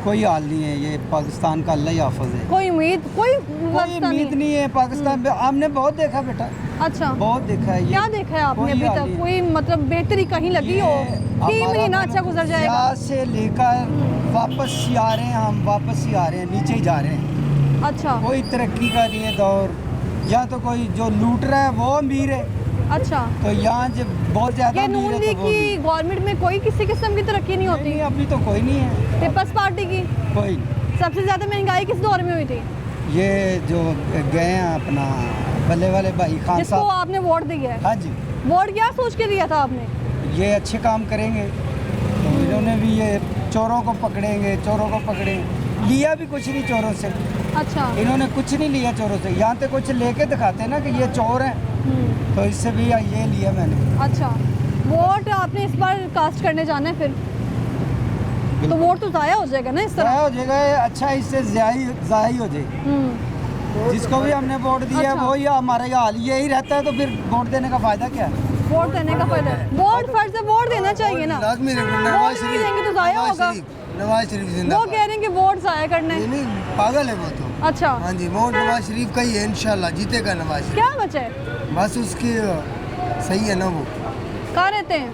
कोई हाल नहीं है। ये पाकिस्तान का अल्लाह ही हाफ़िज़ है, कोई उम्मीद कोई कोई वास्ता उम्मीद नहीं है पाकिस्तान में। हमने बहुत देखा बेटा, अच्छा, बहुत देखा है। ये क्या देखा है आपने कोई अभी हाल तक? नहीं। कोई मतलब बेहतरी कहीं लगी हो? ये 3 हमारा महीना अच्छा गुजर जाएगा। यहाँ से लेकर वापस ही आ रहे हैं, हम वापस ही आ रहे हैं, नीचे ही जा रहे हैं। अच्छा कोई तरक्की का नहीं है दौर। यहाँ तो कोई जो लूट रहा है वो अमीर है, अच्छा, तो यहाँ जब बहुत ज़्यादा ये अमीर नून है लीग तो वो की भी- गवर्नमेंट में कोई किसी किस्म की तरक्की नहीं होती। नहीं, अभी तो कोई नहीं है, पीपल्स पार्टी की कोई। सबसे ज्यादा महंगाई किस दौर में हुई थी? ये जो गए हैं अपना बल्ले वाले भाई खान जिसको साहब, आपने वोट दिया है, हाँ जी, वोट क्या सोच के दिया था आपने? ये अच्छे काम करेंगे, तो इन्होंने भी ये चोरों को पकड़ेंगे, चोरों को पकड़ेंगे। लिया भी कुछ नहीं चोरों से, अच्छा, इन्होंने कुछ नहीं लिया चोरों से। यहाँ पे कुछ लेके दिखाते हैं ना कि ये चोर हैं, तो इससे भी ये लिया मैंने। अच्छा, वोट आपने इस बार कास्ट करने जाना है फिर? तो वोट तो ज़ाया हो जाएगा ना इस ज़ाया तरह। हो जाएगा, अच्छा इससे ज़ाया हो जाएगी। जिसको भी हमने वोट दिया है अच्छा। वो या हमारा ये हाल यही रहता है, तो फिर वोट देने का फायदा क्या है? वोट देने का फायदा है। वोट फर्ज है, वोट देना चाहिए ना। वोट नहीं देंगे तो ज़ाया होगा। नवाज शरीफ वो जिंदाबाद। कह रहे हैं कि वोट ज़ाया करना है। नहीं पागल है वो तो। अच्छा, हाँ जी, वोट नवाज शरीफ का ही है, इंशाल्लाह जीतेगा नवाज शरीफ। क्या वजह है? बस उसकी सही है ना वो। कहाँ रहते हैं?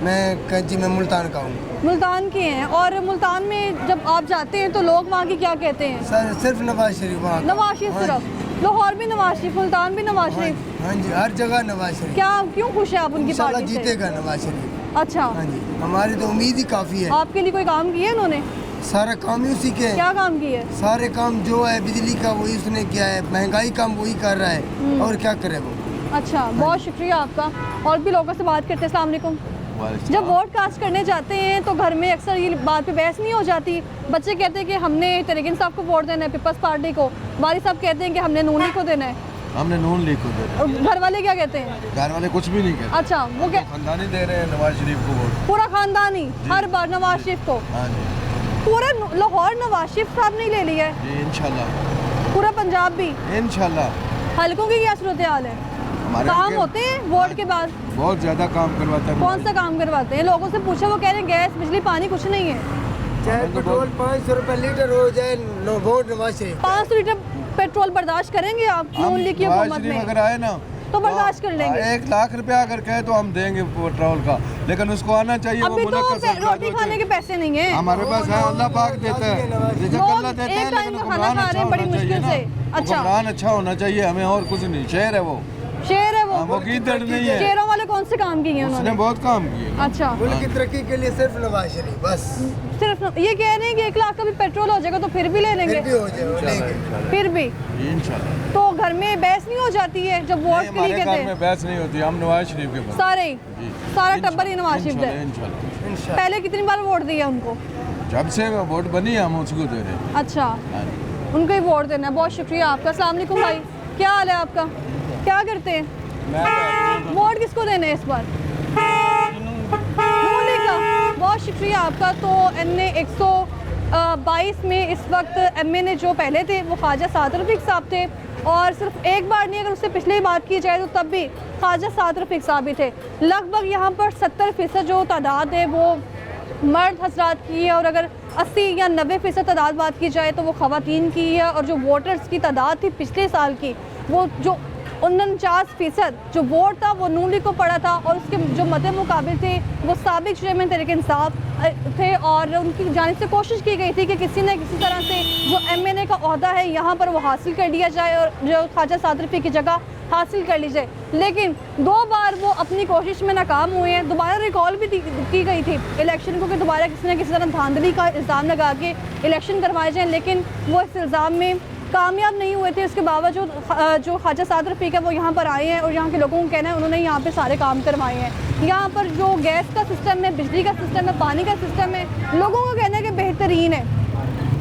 मैं जी मैं मुल्तान का हूँ। मुल्तान के हैं, और मुल्तान में जब आप जाते हैं तो लोग वहाँ के क्या कहते हैं? सिर्फ नवाज शरीफ वहाँ का। नवाज शरीफ हाँ सिर्फ? लाहौर भी नवाज शरीफ, मुल्तान भी नवाज जी, शरीफ। हाँ जी, हर जगह नवाज शरीफ। क्या क्यों खुश है आप उनकी इंशाल्लाह पार्टी से? जीतेगा नवाज शरीफ। अच्छा, हाँ जी, हमारी तो उम्मीद ही काफ़ी है। आपके लिए कोई काम किया है उन्होंने? सारा काम ही उसी के है। क्या काम किया है? सारे काम जो है बिजली का वही उसने किया है, महंगाई काम वही कर रहा है, और क्या करे वो। अच्छा, बहुत शुक्रिया आपका। और भी लोगों से बात करते हैं। अस्सलाम वालेकुम। जब वोट कास्ट करने जाते हैं तो घर में अक्सर ये बात पे बहस नहीं हो जाती? बच्चे कहते हैं कि हमने तरीक़िन साहब को वोट देना है, पीपल्स पार्टी को। वालिद साहब कहते हैं कि हमने नून लीग को देना है। हमने नून लीग को दे और घर वाले क्या कहते हैं? घर वाले कुछ भी नहीं कहते, अच्छा, वो क्या खानदानी दे रहे हैं नवाज शरीफ को वोट। पूरा खानदान ही हर बार नवाज शरीफ को? हाँ जी पूरा लाहौर नवाज शरीफ साहब ने ले लिया है, जी, इंशाल्लाह पूरा पंजाब भी। इंशाल्लाह। हलकों की क्या सूरत हाल है? काम होते हैं वोट के बाद? बहुत ज़्यादा काम करवाता है। कौन सा काम करवाते हैं? लोगों से पूछा, वो कह रहे हैं गैस बिजली पानी कुछ नहीं है। चाहे पेट्रोल 500 रुपए लीटर हो जाए, vote Nawaz Sharif. 500 litre petrol बर्दाश्त करेंगे आप नून लीग की हुकूमत में? अगर आए ना तो बर्दाश्त कर लेंगे। 1 लाख रुपया अगर कहे तो हम देंगे पेट्रोल का, लेकिन उसको आना चाहिए। अभी तो रोटी खाने के पैसे नहीं है। हमारे पास है, अल्लाह पाक देता है, रिज़्क़ लोग अल्लाह देता है, एक टाइम लेकिन का खाना हुक्मरान खा रहे हैं बड़ी अच्छा मुश्किल होना से। चाहिए ना। अच्छा, हुक्मरान अच्छा होना चाहिए, हमें और कुछ नहीं। शेर है वो, शेर है वो। वो गीदड़ नहीं है। शेरों वाले कौन से काम किए हैं उसने उन्होंने? बहुत काम किए। अच्छा, मुल्क की तरक्की के लिए सिर्फ नवाज शरीफ बस। सिर्फ ये कह रहे हैं कि 1 लाख का भी पेट्रोल हो जाएगा तो फिर भी ले लेंगे? फिर भी हो जाए, लेंगे। फिर भी इंशाल्लाह। तो घर में बहस नहीं हो जाती है जब वोट के लिए हमारे कहते घर हैं? में बहस नहीं होती, हम नवाज शरीफ के पास सारे ही, सारा टब्बर ही नवाज शरीफ है। इंशाल्लाह। पहले कितनी बार वोट दिया उनको? जब से वोट बनी है हम उसको दे रहे हैं। अच्छा, उनको ही वोट देना है। बहुत शुक्रिया आपका। अस्सलाम वालेकुम भाई, क्या हाल है आपका? क्या करते हैं? वोट किसको देना है इस बार? नून लीग का। बहुत शुक्रिया आपका। तो NA 122 में इस वक्त MA ने जो पहले थे वो ख्वाजा साद रफ़ीक साहब थे, और सिर्फ एक बार नहीं, अगर उससे पिछले बात की जाए तो तब भी ख्वाजा साद रफ़ीक साहब ही थे। लगभग यहाँ पर 70% जो तादाद है वो मर्द हजरात की है, और अगर 80 या 90% तादाद बात की जाए तो वो ख़वातीन की है। और जो वोटर्स की तादाद थी पिछले साल की, वो जो 49% जो वोट था वो नून लीग को पड़ा था, और उसके जो मदे मुकाबिल थे वो साबिक चेयरमैन तहरीक इंसाफ थे, और उनकी जानिब से कोशिश की गई थी कि किसी न किसी तरह से जो MNA का ओहदा है यहाँ पर वो हासिल कर लिया जाए, और जो ख्वाजा साद रफ़ीक की जगह हासिल कर ली जाए। लेकिन 2 बार वो अपनी कोशिश में नाकाम हुए हैं। दोबारा रिकॉल भी की गई थी इलेक्शन को कि दोबारा किसी न किसी तरह धांधली का इल्ज़ाम लगा के इलेक्शन करवाए जाएँ, लेकिन वो इस इल्ज़ाम में कामयाब नहीं हुए थे। इसके बावजूद जो ख्वाजा साद रफ़ीक है वो यहाँ पर आए हैं, और यहाँ के लोगों को कहना है उन्होंने यहाँ पे सारे काम करवाए हैं। यहाँ पर जो गैस का सिस्टम है, बिजली का सिस्टम है, पानी का सिस्टम है, लोगों का कहना है कि बेहतरीन है।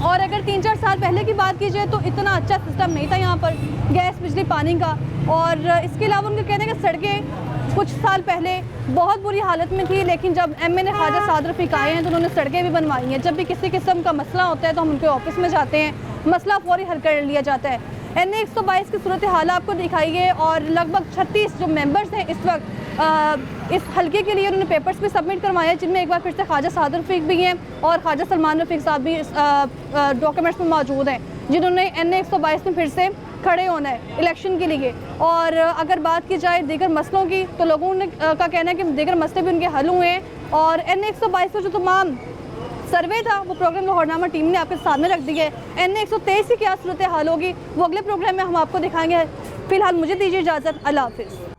और अगर 3-4 साल पहले की बात की जाए तो इतना अच्छा सिस्टम नहीं था यहाँ पर गैस बिजली पानी का। और इसके अलावा उनका कहना है कि सड़कें कुछ साल पहले बहुत बुरी हालत में थी, लेकिन जब MNA ख्वाजा साद रफ़ीक आए हैं तो उन्होंने सड़कें भी बनवाई हैं। जब भी किसी किस्म का मसला होता है तो हम उनके ऑफिस में जाते हैं, मसला फौरी हल कर लिया जाता है। NA 122 की सूरत हाल आपको दिखाई है और लगभग 36 जो मेंबर्स हैं इस वक्त इस हल्के के लिए उन्होंने पेपर्स भी सबमिट करवाए हैं, जिनमें एक बार फिर से ख्वाजा साद रफ़ीक भी हैं और ख्वाजा सलमान रफ़ीक साहब भी इस डॉक्यूमेंट्स में मौजूद हैं, जिन्होंने NA 122 में फिर से खड़े होना है इलेक्शन के लिए। और अगर बात की जाए दीगर मसलों की तो लोगों ने का कहना है कि दीगर मसले भी उनके हल हुए हैं। और NA 122 का जो तमाम सर्वे था वो प्रोग्राम लाहौरनामा टीम ने आपके सामने रख दी है। NA 123 की क्या सूरत हाल होगी वो अगले प्रोग्राम में हम आपको दिखाएंगे। फिलहाल मुझे दीजिए इजाज़त, अल्लाह हाफिज़।